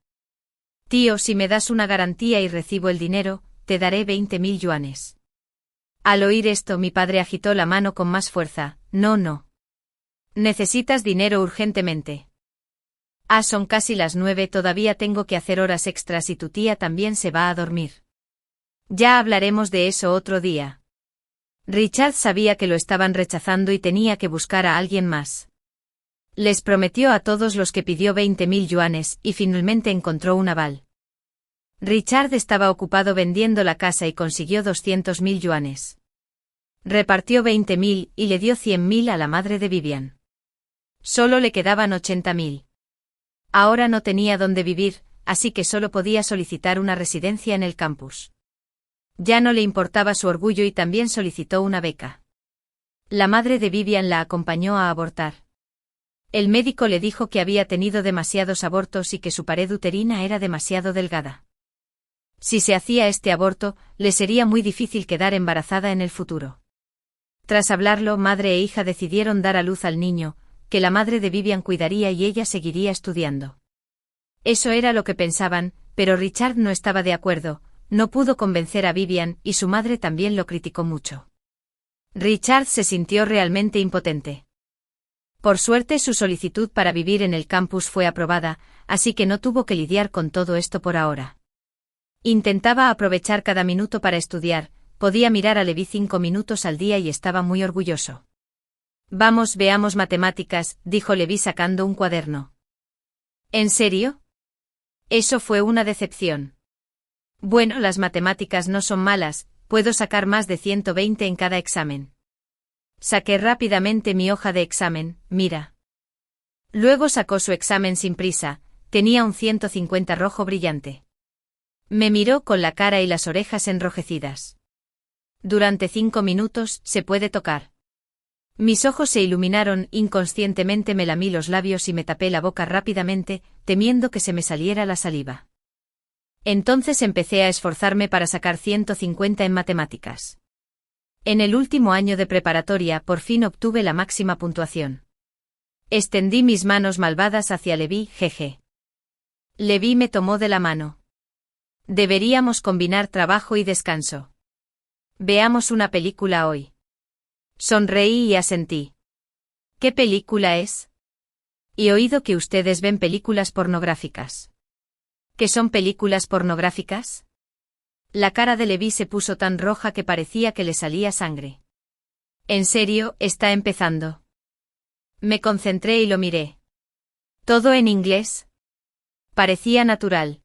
Tío, si me das una garantía y recibo el dinero, te daré 20.000 yuanes. Al oír esto, mi padre agitó la mano con más fuerza. No. Necesitas dinero urgentemente. Son casi las 9, todavía tengo que hacer horas extras y tu tía también se va a dormir. Ya hablaremos de eso otro día. Richard sabía que lo estaban rechazando y tenía que buscar a alguien más. Les prometió a todos los que pidió 20.000 yuanes y finalmente encontró un aval. Richard estaba ocupado vendiendo la casa y consiguió 200.000 yuanes. Repartió 20.000 y le dio 100.000 a la madre de Vivian. Solo le quedaban 80.000. Ahora no tenía dónde vivir, así que solo podía solicitar una residencia en el campus. Ya no le importaba su orgullo y también solicitó una beca. La madre de Vivian la acompañó a abortar. El médico le dijo que había tenido demasiados abortos y que su pared uterina era demasiado delgada. Si se hacía este aborto, le sería muy difícil quedar embarazada en el futuro. Tras hablarlo, madre e hija decidieron dar a luz al niño, que la madre de Vivian cuidaría y ella seguiría estudiando. Eso era lo que pensaban, pero Richard no estaba de acuerdo, no pudo convencer a Vivian y su madre también lo criticó mucho. Richard se sintió realmente impotente. Por suerte su solicitud para vivir en el campus fue aprobada, así que no tuvo que lidiar con todo esto por ahora. Intentaba aprovechar cada minuto para estudiar, podía mirar a Levi 5 minutos al día y estaba muy orgulloso. Vamos, veamos matemáticas, dijo Levi sacando un cuaderno. ¿En serio? Eso fue una decepción. Bueno, las matemáticas no son malas, puedo sacar más de 120 en cada examen. Saqué rápidamente mi hoja de examen, mira. Luego sacó su examen sin prisa, tenía un 150 rojo brillante. Me miró con la cara y las orejas enrojecidas. Durante 5 minutos, ¿se puede tocar? Mis ojos se iluminaron, inconscientemente me lamí los labios y me tapé la boca rápidamente, temiendo que se me saliera la saliva. Entonces empecé a esforzarme para sacar 150 en matemáticas. En el último año de preparatoria por fin obtuve la máxima puntuación. Extendí mis manos malvadas hacia Levi, jeje. Levi me tomó de la mano. Deberíamos combinar trabajo y descanso. Veamos una película hoy. Sonreí y asentí. ¿Qué película es? He oído que ustedes ven películas pornográficas. ¿Qué son películas pornográficas? La cara de Levi se puso tan roja que parecía que le salía sangre. ¿En serio, está empezando? Me concentré y lo miré. ¿Todo en inglés? Parecía natural.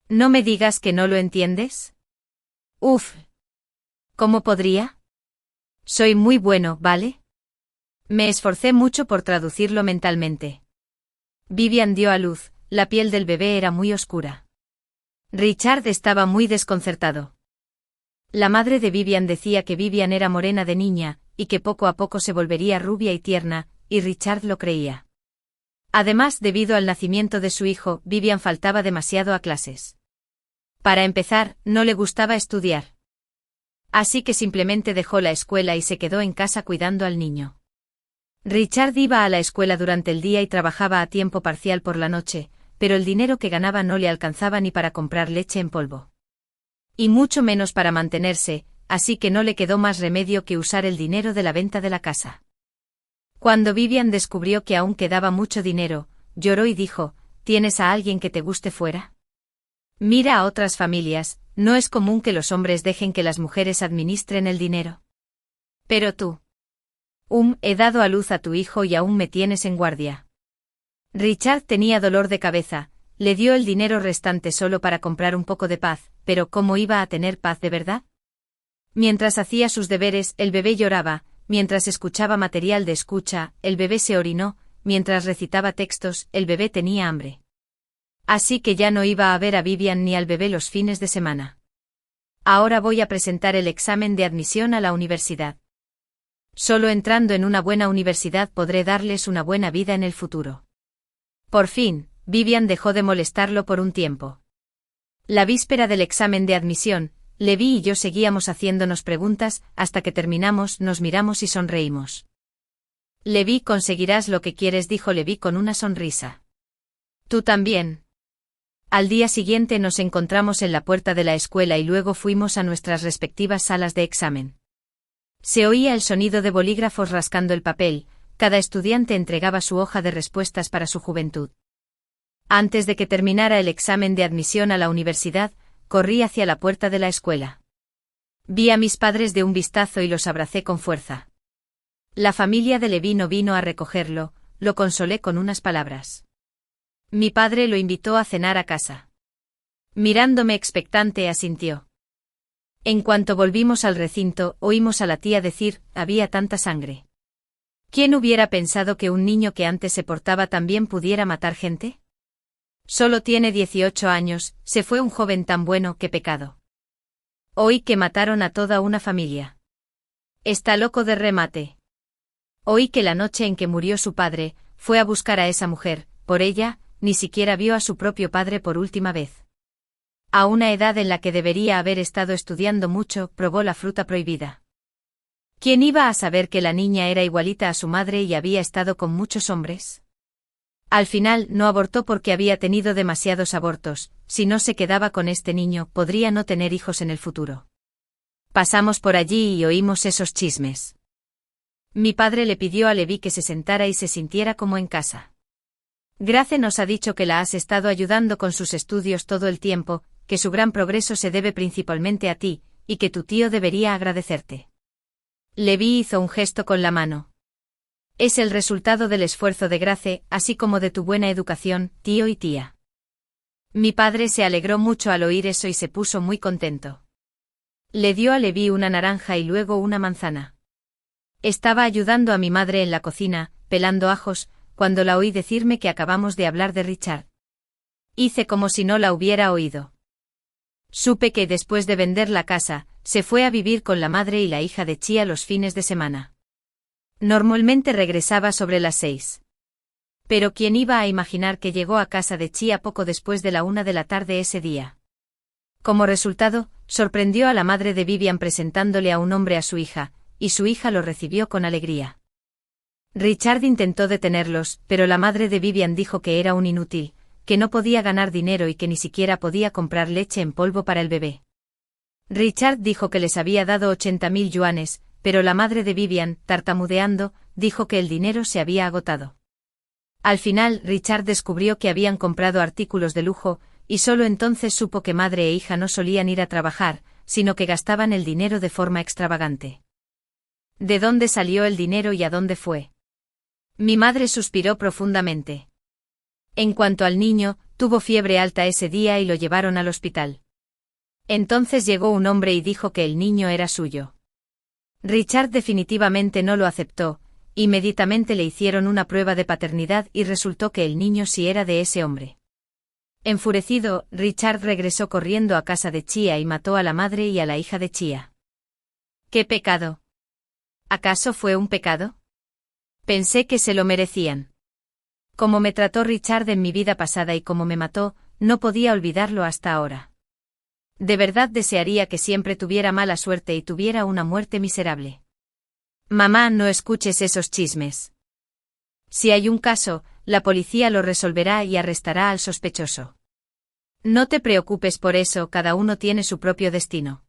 ¿No me digas que no lo entiendes? Uf. ¿Cómo podría? Soy muy bueno, ¿vale? Me esforcé mucho por traducirlo mentalmente. Vivian dio a luz, la piel del bebé era muy oscura. Richard estaba muy desconcertado. La madre de Vivian decía que Vivian era morena de niña, y que poco a poco se volvería rubia y tierna, y Richard lo creía. Además, debido al nacimiento de su hijo, Vivian faltaba demasiado a clases. Para empezar, no le gustaba estudiar. Así que simplemente dejó la escuela y se quedó en casa cuidando al niño. Richard iba a la escuela durante el día y trabajaba a tiempo parcial por la noche, pero el dinero que ganaba no le alcanzaba ni para comprar leche en polvo. Y mucho menos para mantenerse, así que no le quedó más remedio que usar el dinero de la venta de la casa. Cuando Vivian descubrió que aún quedaba mucho dinero, lloró y dijo: ¿Tienes a alguien que te guste fuera? Mira a otras familias, no es común que los hombres dejen que las mujeres administren el dinero. Pero tú. He dado a luz a tu hijo y aún me tienes en guardia. Richard tenía dolor de cabeza, le dio el dinero restante solo para comprar un poco de paz, pero ¿cómo iba a tener paz de verdad? Mientras hacía sus deberes, el bebé lloraba, mientras escuchaba material de escucha, el bebé se orinó, mientras recitaba textos, el bebé tenía hambre. Así que ya no iba a ver a Vivian ni al bebé los fines de semana. Ahora voy a presentar el examen de admisión a la universidad. Solo entrando en una buena universidad podré darles una buena vida en el futuro. Por fin, Vivian dejó de molestarlo por un tiempo. La víspera del examen de admisión, Levi y yo seguíamos haciéndonos preguntas, hasta que terminamos, nos miramos y sonreímos. Levi, conseguirás lo que quieres, dijo Levi con una sonrisa. Tú también. Al día siguiente nos encontramos en la puerta de la escuela y luego fuimos a nuestras respectivas salas de examen. Se oía el sonido de bolígrafos rascando el papel, cada estudiante entregaba su hoja de respuestas para su juventud. Antes de que terminara el examen de admisión a la universidad, corrí hacia la puerta de la escuela. Vi a mis padres de un vistazo y los abracé con fuerza. La familia de Levi no vino a recogerlo, lo consolé con unas palabras. Mi padre lo invitó a cenar a casa. Mirándome expectante, asintió. En cuanto volvimos al recinto, oímos a la tía decir: había tanta sangre. ¿Quién hubiera pensado que un niño que antes se portaba tan bien pudiera matar gente? Solo tiene 18 años, se fue un joven tan bueno, qué pecado. Oí que mataron a toda una familia. Está loco de remate. Oí que la noche en que murió su padre, fue a buscar a esa mujer, por ella, ni siquiera vio a su propio padre por última vez. A una edad en la que debería haber estado estudiando mucho, probó la fruta prohibida. ¿Quién iba a saber que la niña era igualita a su madre y había estado con muchos hombres? Al final no abortó porque había tenido demasiados abortos, si no se quedaba con este niño, podría no tener hijos en el futuro. Pasamos por allí y oímos esos chismes. Mi padre le pidió a Levi que se sentara y se sintiera como en casa. Grace nos ha dicho que la has estado ayudando con sus estudios todo el tiempo, que su gran progreso se debe principalmente a ti, y que tu tío debería agradecerte. Levi hizo un gesto con la mano. Es el resultado del esfuerzo de Grace, así como de tu buena educación, tío y tía. Mi padre se alegró mucho al oír eso y se puso muy contento. Le dio a Levi una naranja y luego una manzana. Estaba ayudando a mi madre en la cocina, pelando ajos, cuando la oí decirme que acabamos de hablar de Richard. Hice como si no la hubiera oído. Supe que después de vender la casa, se fue a vivir con la madre y la hija de Chia los fines de semana. Normalmente regresaba sobre las 6. Pero ¿quién iba a imaginar que llegó a casa de Chia poco después de la 1 de la tarde ese día? Como resultado, sorprendió a la madre de Vivian presentándole a un hombre a su hija, y su hija lo recibió con alegría. Richard intentó detenerlos, pero la madre de Vivian dijo que era un inútil, que no podía ganar dinero y que ni siquiera podía comprar leche en polvo para el bebé. Richard dijo que les había dado 80.000 yuanes, pero la madre de Vivian, tartamudeando, dijo que el dinero se había agotado. Al final, Richard descubrió que habían comprado artículos de lujo, y solo entonces supo que madre e hija no solían ir a trabajar, sino que gastaban el dinero de forma extravagante. ¿De dónde salió el dinero y a dónde fue? Mi madre suspiró profundamente. En cuanto al niño, tuvo fiebre alta ese día y lo llevaron al hospital. Entonces llegó un hombre y dijo que el niño era suyo. Richard definitivamente no lo aceptó, inmediatamente le hicieron una prueba de paternidad y resultó que el niño sí era de ese hombre. Enfurecido, Richard regresó corriendo a casa de Chia y mató a la madre y a la hija de Chia. ¡Qué pecado! ¿Acaso fue un pecado? Pensé que se lo merecían. Como me trató Richard en mi vida pasada y como me mató, no podía olvidarlo hasta ahora. De verdad desearía que siempre tuviera mala suerte y tuviera una muerte miserable. Mamá, no escuches esos chismes. Si hay un caso, la policía lo resolverá y arrestará al sospechoso. No te preocupes por eso, cada uno tiene su propio destino.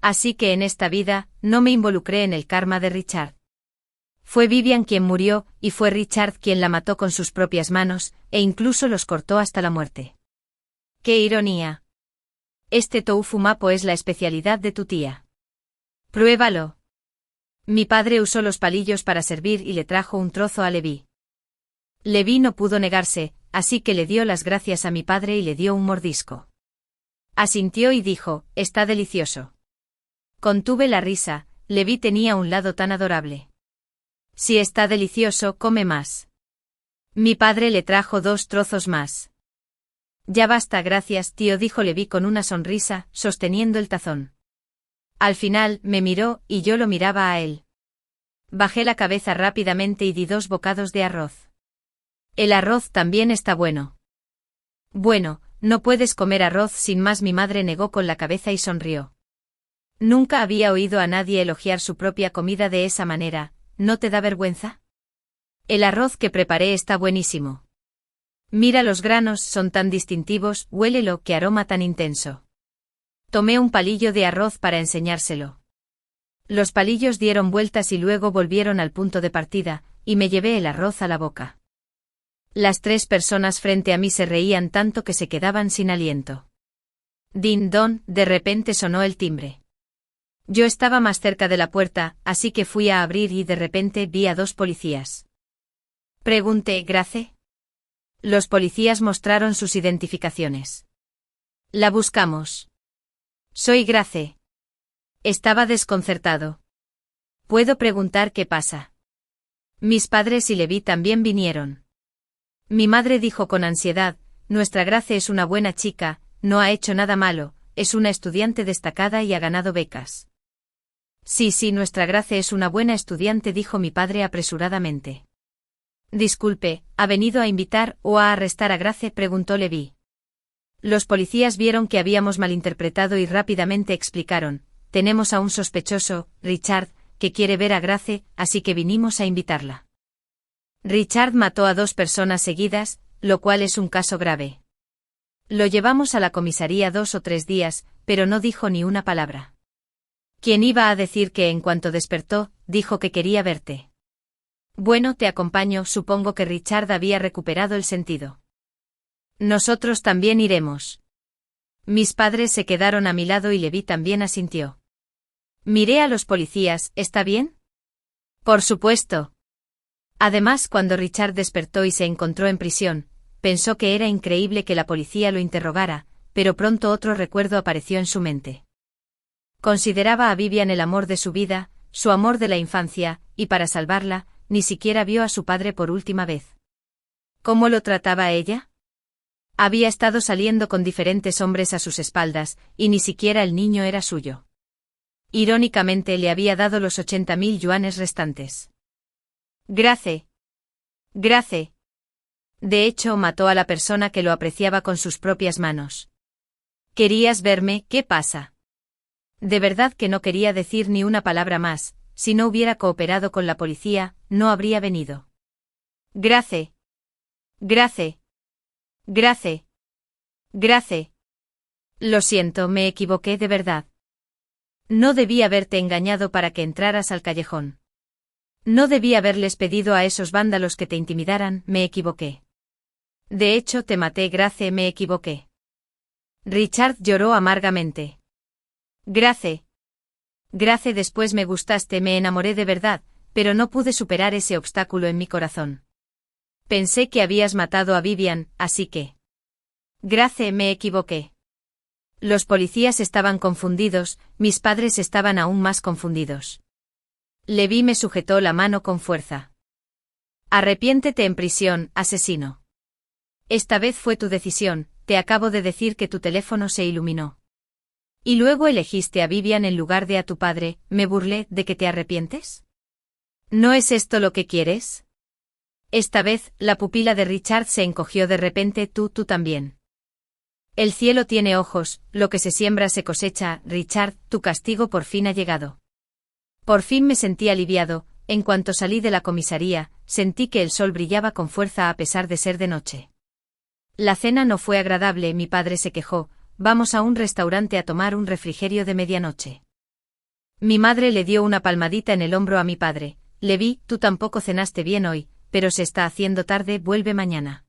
Así que en esta vida, no me involucré en el karma de Richard. Fue Vivian quien murió, y fue Richard quien la mató con sus propias manos, e incluso los cortó hasta la muerte. ¡Qué ironía! Este tofu mapo es la especialidad de tu tía. Pruébalo. Mi padre usó los palillos para servir y le trajo un trozo a Levi. Levi no pudo negarse, así que le dio las gracias a mi padre y le dio un mordisco. Asintió y dijo, está delicioso. Contuve la risa, Levi tenía un lado tan adorable. Si está delicioso, come más. Mi padre le trajo 2 trozos más. Ya basta, gracias, tío, dijo Levi con una sonrisa, sosteniendo el tazón. Al final, me miró, y yo lo miraba a él. Bajé la cabeza rápidamente y di 2 bocados de arroz. El arroz también está bueno. Bueno, no puedes comer arroz sin más, mi madre negó con la cabeza y sonrió. Nunca había oído a nadie elogiar su propia comida de esa manera, ¿no te da vergüenza? El arroz que preparé está buenísimo. Mira los granos, son tan distintivos, huélelo, qué aroma tan intenso. Tomé un palillo de arroz para enseñárselo. Los palillos dieron vueltas y luego volvieron al punto de partida, y me llevé el arroz a la boca. Las 3 personas frente a mí se reían tanto que se quedaban sin aliento. Din don, de repente sonó el timbre. Yo estaba más cerca de la puerta, así que fui a abrir y de repente vi a 2 policías. Pregunté, ¿Grace? Los policías mostraron sus identificaciones. La buscamos. Soy Grace. Estaba desconcertado. ¿Puedo preguntar qué pasa? Mis padres y Levi también vinieron. Mi madre dijo con ansiedad, nuestra Grace es una buena chica, no ha hecho nada malo, es una estudiante destacada y ha ganado becas. Sí, nuestra Grace es una buena estudiante, dijo mi padre apresuradamente. Disculpe, ¿ha venido a invitar o a arrestar a Grace?, preguntó Levi. Los policías vieron que habíamos malinterpretado y rápidamente explicaron, tenemos a un sospechoso, Richard, que quiere ver a Grace, así que vinimos a invitarla. Richard mató a 2 personas seguidas, lo cual es un caso grave. Lo llevamos a la comisaría 2 o 3 días, pero no dijo ni una palabra. ¿Quién iba a decir que en cuanto despertó, dijo que quería verte? Bueno, te acompaño, supongo que Richard había recuperado el sentido. Nosotros también iremos. Mis padres se quedaron a mi lado y Levi también asintió. Miré a los policías, ¿está bien? Por supuesto. Además, cuando Richard despertó y se encontró en prisión, pensó que era increíble que la policía lo interrogara, pero pronto otro recuerdo apareció en su mente. Consideraba a Vivian el amor de su vida, su amor de la infancia, y para salvarla, ni siquiera vio a su padre por última vez. ¿Cómo lo trataba ella? Había estado saliendo con diferentes hombres a sus espaldas, y ni siquiera el niño era suyo. Irónicamente le había dado los 80.000 yuanes restantes. Grace. De hecho, mató a la persona que lo apreciaba con sus propias manos. ¿Querías verme? ¿Qué pasa? De verdad que no quería decir ni una palabra más, si no hubiera cooperado con la policía, no habría venido. Grace. Lo siento, me equivoqué de verdad. No debí haberte engañado para que entraras al callejón. No debí haberles pedido a esos vándalos que te intimidaran, me equivoqué. De hecho, te maté, Grace, me equivoqué. Richard lloró amargamente. Grace, después me gustaste, me enamoré de verdad, pero no pude superar ese obstáculo en mi corazón. Pensé que habías matado a Vivian, así que... Grace, me equivoqué. Los policías estaban confundidos, mis padres estaban aún más confundidos. Levi me sujetó la mano con fuerza. Arrepiéntete en prisión, asesino. Esta vez fue tu decisión, te acabo de decir que tu teléfono se iluminó. Y luego elegiste a Vivian en lugar de a tu padre, me burlé, ¿de que te arrepientes? ¿No es esto lo que quieres? Esta vez, la pupila de Richard se encogió de repente, tú también. El cielo tiene ojos, lo que se siembra se cosecha, Richard, tu castigo por fin ha llegado. Por fin me sentí aliviado, en cuanto salí de la comisaría, sentí que el sol brillaba con fuerza a pesar de ser de noche. La cena no fue agradable, mi padre se quejó, vamos a un restaurante a tomar un refrigerio de medianoche. Mi madre le dio una palmadita en el hombro a mi padre, le vi, tú tampoco cenaste bien hoy, pero se está haciendo tarde, vuelve mañana.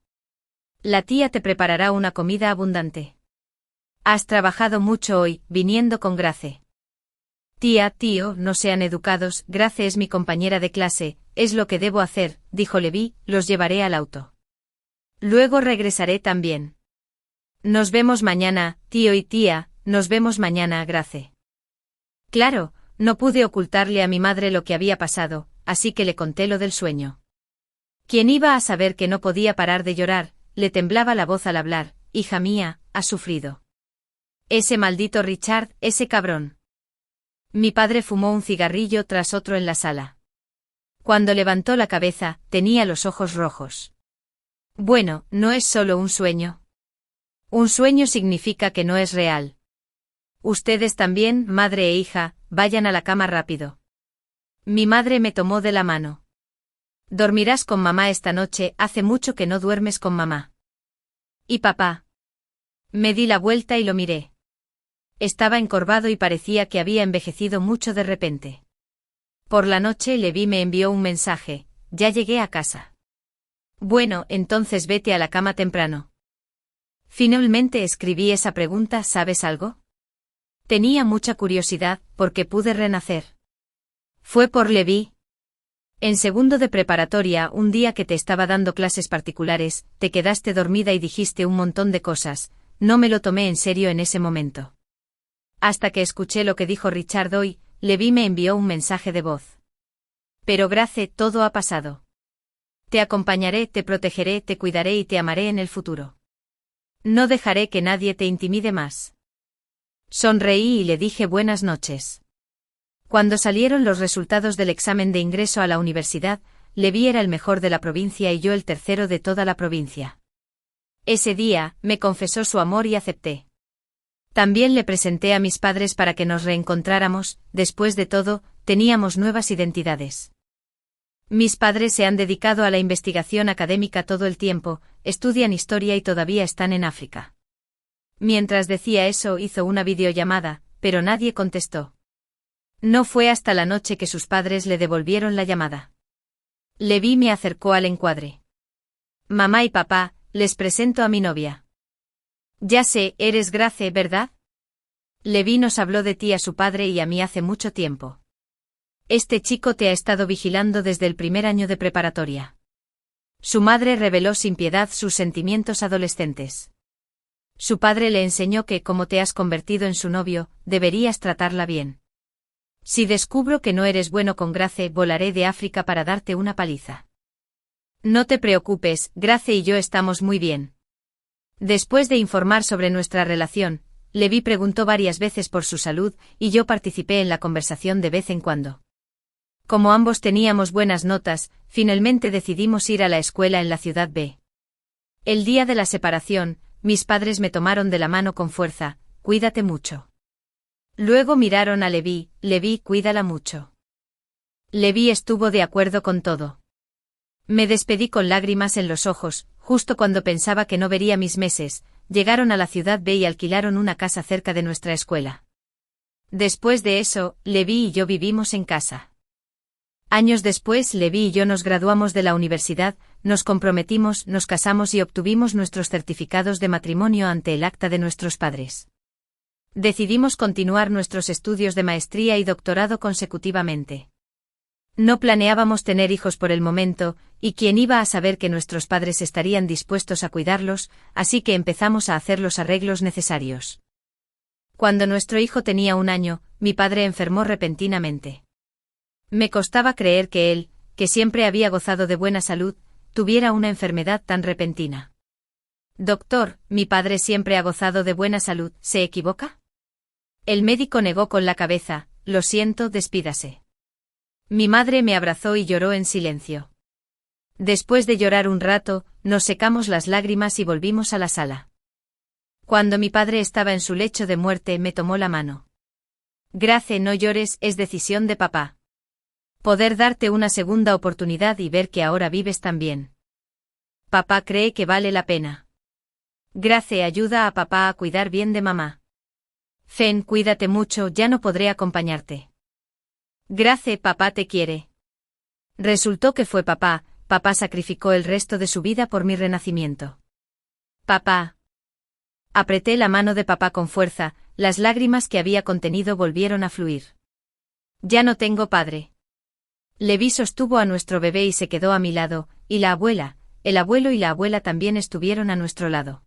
La tía te preparará una comida abundante. Has trabajado mucho hoy, viniendo con Grace. Tía, tío, no sean educados, Grace es mi compañera de clase, es lo que debo hacer, dijo Levi, los llevaré al auto. Luego regresaré también. Nos vemos mañana, tío y tía, nos vemos mañana, Grace. Claro, no pude ocultarle a mi madre lo que había pasado, así que le conté lo del sueño. ¿Quién iba a saber que no podía parar de llorar? Le temblaba la voz al hablar, hija mía, has sufrido. Ese maldito Richard, ese cabrón. Mi padre fumó un cigarrillo tras otro en la sala. Cuando levantó la cabeza, tenía los ojos rojos. Bueno, no es solo un sueño. Un sueño significa que no es real. Ustedes también, madre e hija, vayan a la cama rápido. Mi madre me tomó de la mano. Dormirás con mamá esta noche, hace mucho que no duermes con mamá. ¿Y papá? Me di la vuelta y lo miré. Estaba encorvado y parecía que había envejecido mucho de repente. Por la noche Levi me envió un mensaje, ya llegué a casa. Bueno, entonces vete a la cama temprano. Finalmente escribí esa pregunta, ¿sabes algo? Tenía mucha curiosidad, porque pude renacer. Fue por Levi. En segundo de preparatoria, un día que te estaba dando clases particulares, te quedaste dormida y dijiste un montón de cosas, no me lo tomé en serio en ese momento. Hasta que escuché lo que dijo Richard hoy, Levi me envió un mensaje de voz. Pero Grace, todo ha pasado. Te acompañaré, te protegeré, te cuidaré y te amaré en el futuro. No dejaré que nadie te intimide más. Sonreí y le dije buenas noches. Cuando salieron los resultados del examen de ingreso a la universidad, Levi era el mejor de la provincia y yo el tercero de toda la provincia. Ese día, me confesó su amor y acepté. También le presenté a mis padres para que nos reencontráramos, después de todo, teníamos nuevas identidades. Mis padres se han dedicado a la investigación académica todo el tiempo, estudian historia y todavía están en África. Mientras decía eso hizo una videollamada, pero nadie contestó. No fue hasta la noche que sus padres le devolvieron la llamada. Levi me acercó al encuadre. Mamá y papá, les presento a mi novia. Ya sé, eres Grace, ¿verdad? Levi nos habló de ti a su padre y a mí hace mucho tiempo. Este chico te ha estado vigilando desde el primer año de preparatoria. Su madre reveló sin piedad sus sentimientos adolescentes. Su padre le enseñó que, como te has convertido en su novio, deberías tratarla bien. Si descubro que no eres bueno con Grace, volaré de África para darte una paliza. No te preocupes, Grace y yo estamos muy bien. Después de informar sobre nuestra relación, Levi preguntó varias veces por su salud y yo participé en la conversación de vez en cuando. Como ambos teníamos buenas notas, finalmente decidimos ir a la escuela en la ciudad B. El día de la separación, mis padres me tomaron de la mano con fuerza, cuídate mucho. Luego miraron a Levi, Levi, cuídala mucho. Levi estuvo de acuerdo con todo. Me despedí con lágrimas en los ojos, justo cuando pensaba que no vería mis meses, llegaron a la ciudad B y alquilaron una casa cerca de nuestra escuela. Después de eso, Levi y yo vivimos en casa. Años después, Levi y yo nos graduamos de la universidad, nos comprometimos, nos casamos y obtuvimos nuestros certificados de matrimonio ante el acta de nuestros padres. Decidimos continuar nuestros estudios de maestría y doctorado consecutivamente. No planeábamos tener hijos por el momento, y quién iba a saber que nuestros padres estarían dispuestos a cuidarlos, así que empezamos a hacer los arreglos necesarios. Cuando nuestro hijo tenía 1 año, mi padre enfermó repentinamente. Me costaba creer que él, que siempre había gozado de buena salud, tuviera una enfermedad tan repentina. Doctor, mi padre siempre ha gozado de buena salud, ¿se equivoca? El médico negó con la cabeza, lo siento, despídase. Mi madre me abrazó y lloró en silencio. Después de llorar un rato, nos secamos las lágrimas y volvimos a la sala. Cuando mi padre estaba en su lecho de muerte, me tomó la mano. Grace, no llores, es decisión de papá. Poder darte una segunda oportunidad y ver que ahora vives tan bien. Papá cree que vale la pena. Grace, ayuda a papá a cuidar bien de mamá. Fen, cuídate mucho, ya no podré acompañarte. Grace, papá te quiere. Resultó que fue papá sacrificó el resto de su vida por mi renacimiento. Papá. Apreté la mano de papá con fuerza, las lágrimas que había contenido volvieron a fluir. Ya no tengo padre. Levi sostuvo a nuestro bebé y se quedó a mi lado, y la abuela, el abuelo y la abuela también estuvieron a nuestro lado.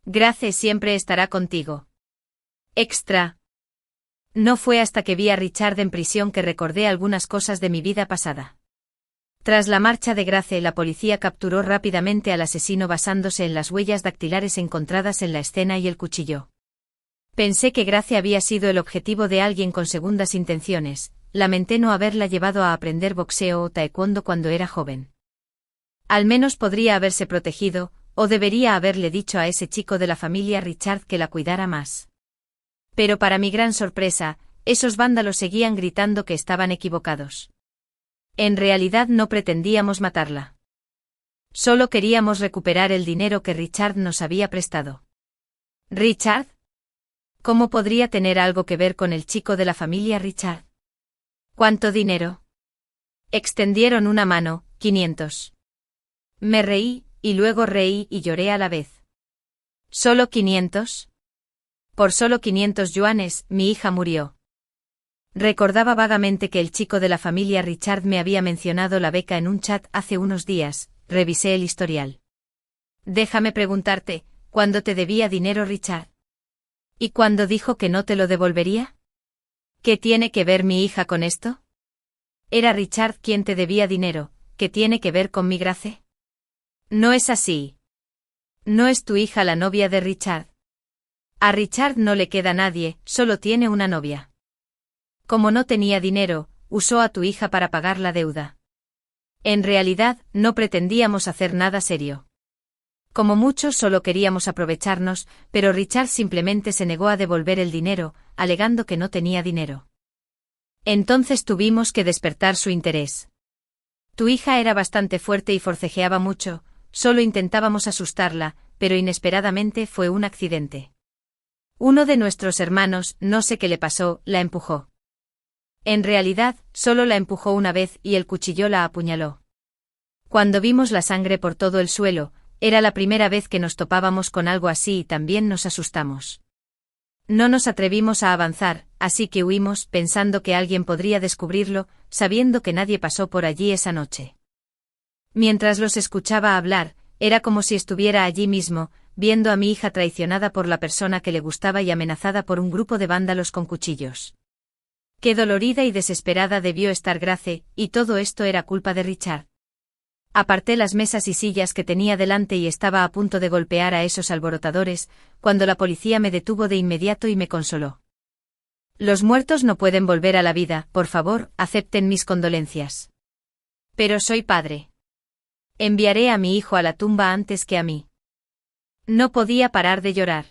Grace siempre estará contigo. Extra. No fue hasta que vi a Richard en prisión que recordé algunas cosas de mi vida pasada. Tras la marcha de Grace, la policía capturó rápidamente al asesino basándose en las huellas dactilares encontradas en la escena y el cuchillo. Pensé que Grace había sido el objetivo de alguien con segundas intenciones, lamenté no haberla llevado a aprender boxeo o taekwondo cuando era joven. Al menos podría haberse protegido, o debería haberle dicho a ese chico de la familia Richard que la cuidara más. Pero para mi gran sorpresa, esos vándalos seguían gritando que estaban equivocados. En realidad no pretendíamos matarla. Solo queríamos recuperar el dinero que Richard nos había prestado. ¿Richard? ¿Cómo podría tener algo que ver con el chico de la familia Richard? ¿Cuánto dinero? Extendieron una mano, 500. Me reí, y luego reí y lloré a la vez. ¿Solo 500? Por solo 500 yuanes, mi hija murió. Recordaba vagamente que el chico de la familia Richard me había mencionado la beca en un chat hace unos días, revisé el historial. Déjame preguntarte, ¿cuándo te debía dinero Richard? ¿Y cuándo dijo que no te lo devolvería? ¿Qué tiene que ver mi hija con esto? Era Richard quien te debía dinero, ¿qué tiene que ver con mi Grace? No es así. ¿No es tu hija la novia de Richard? A Richard no le queda nadie, solo tiene una novia. Como no tenía dinero, usó a tu hija para pagar la deuda. En realidad, no pretendíamos hacer nada serio. Como muchos solo queríamos aprovecharnos, pero Richard simplemente se negó a devolver el dinero, alegando que no tenía dinero. Entonces tuvimos que despertar su interés. Tu hija era bastante fuerte y forcejeaba mucho, solo intentábamos asustarla, pero inesperadamente fue un accidente. Uno de nuestros hermanos, no sé qué le pasó, la empujó. En realidad, solo la empujó una vez y el cuchillo la apuñaló. Cuando vimos la sangre por todo el suelo, era la primera vez que nos topábamos con algo así y también nos asustamos. No nos atrevimos a avanzar, así que huimos pensando que alguien podría descubrirlo, sabiendo que nadie pasó por allí esa noche. Mientras los escuchaba hablar, era como si estuviera allí mismo, viendo a mi hija traicionada por la persona que le gustaba y amenazada por un grupo de vándalos con cuchillos. Qué dolorida y desesperada debió estar Grace, y todo esto era culpa de Richard. Aparté las mesas y sillas que tenía delante y estaba a punto de golpear a esos alborotadores, cuando la policía me detuvo de inmediato y me consoló. Los muertos no pueden volver a la vida, por favor, acepten mis condolencias. Pero soy padre. Enviaré a mi hijo a la tumba antes que a mí. No podía parar de llorar.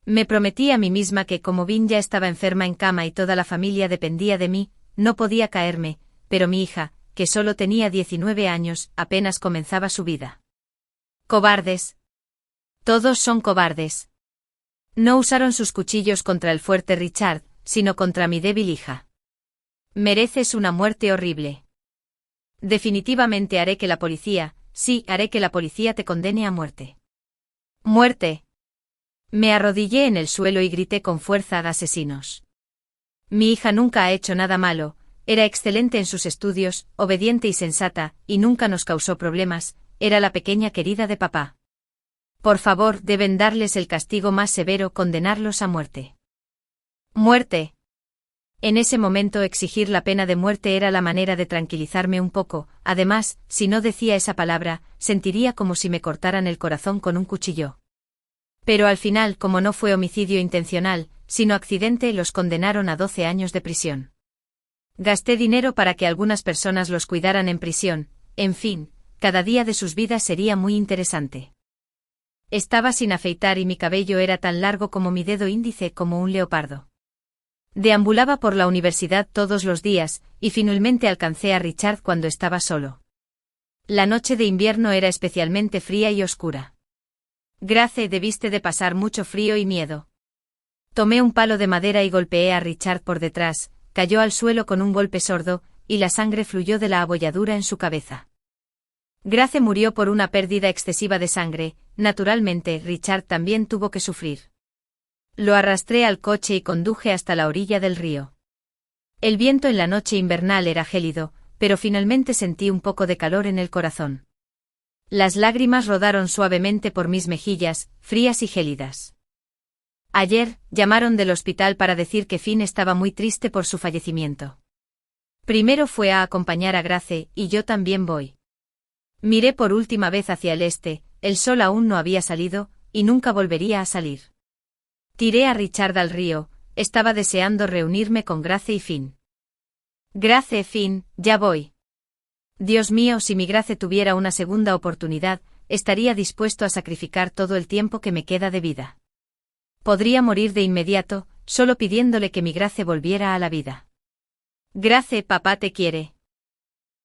Me prometí a mí misma que como Vin ya estaba enferma en cama y toda la familia dependía de mí, no podía caerme, pero mi hija, que solo tenía 19 años, apenas comenzaba su vida. Cobardes. Todos son cobardes. No usaron sus cuchillos contra el fuerte Richard, sino contra mi débil hija. Mereces una muerte horrible. Definitivamente haré que la policía, sí, haré que la policía te condene a muerte. ¡Muerte! Me arrodillé en el suelo y grité con fuerza a asesinos. Mi hija nunca ha hecho nada malo, era excelente en sus estudios, obediente y sensata, y nunca nos causó problemas, era la pequeña querida de papá. Por favor, deben darles el castigo más severo, condenarlos a muerte. ¡Muerte! En ese momento exigir la pena de muerte era la manera de tranquilizarme un poco, además, si no decía esa palabra, sentiría como si me cortaran el corazón con un cuchillo. Pero al final, como no fue homicidio intencional, sino accidente, los condenaron a 12 años de prisión. Gasté dinero para que algunas personas los cuidaran en prisión, en fin, cada día de sus vidas sería muy interesante. Estaba sin afeitar y mi cabello era tan largo como mi dedo índice, como un leopardo. Deambulaba por la universidad todos los días, y finalmente alcancé a Richard cuando estaba solo. La noche de invierno era especialmente fría y oscura. Grace, debiste de pasar mucho frío y miedo. Tomé un palo de madera y golpeé a Richard por detrás, cayó al suelo con un golpe sordo, y la sangre fluyó de la abolladura en su cabeza. Grace murió por una pérdida excesiva de sangre, naturalmente Richard también tuvo que sufrir. Lo arrastré al coche y conduje hasta la orilla del río. El viento en la noche invernal era gélido, pero finalmente sentí un poco de calor en el corazón. Las lágrimas rodaron suavemente por mis mejillas, frías y gélidas. Ayer, llamaron del hospital para decir que Finn estaba muy triste por su fallecimiento. Primero fue a acompañar a Grace, y yo también voy. Miré por última vez hacia el este, el sol aún no había salido, y nunca volvería a salir. Tiré a Richard al río, estaba deseando reunirme con Grace y Finn. Grace, Finn, ya voy. Dios mío, si mi Grace tuviera una segunda oportunidad, estaría dispuesto a sacrificar todo el tiempo que me queda de vida. Podría morir de inmediato, solo pidiéndole que mi Grace volviera a la vida. Grace, papá te quiere.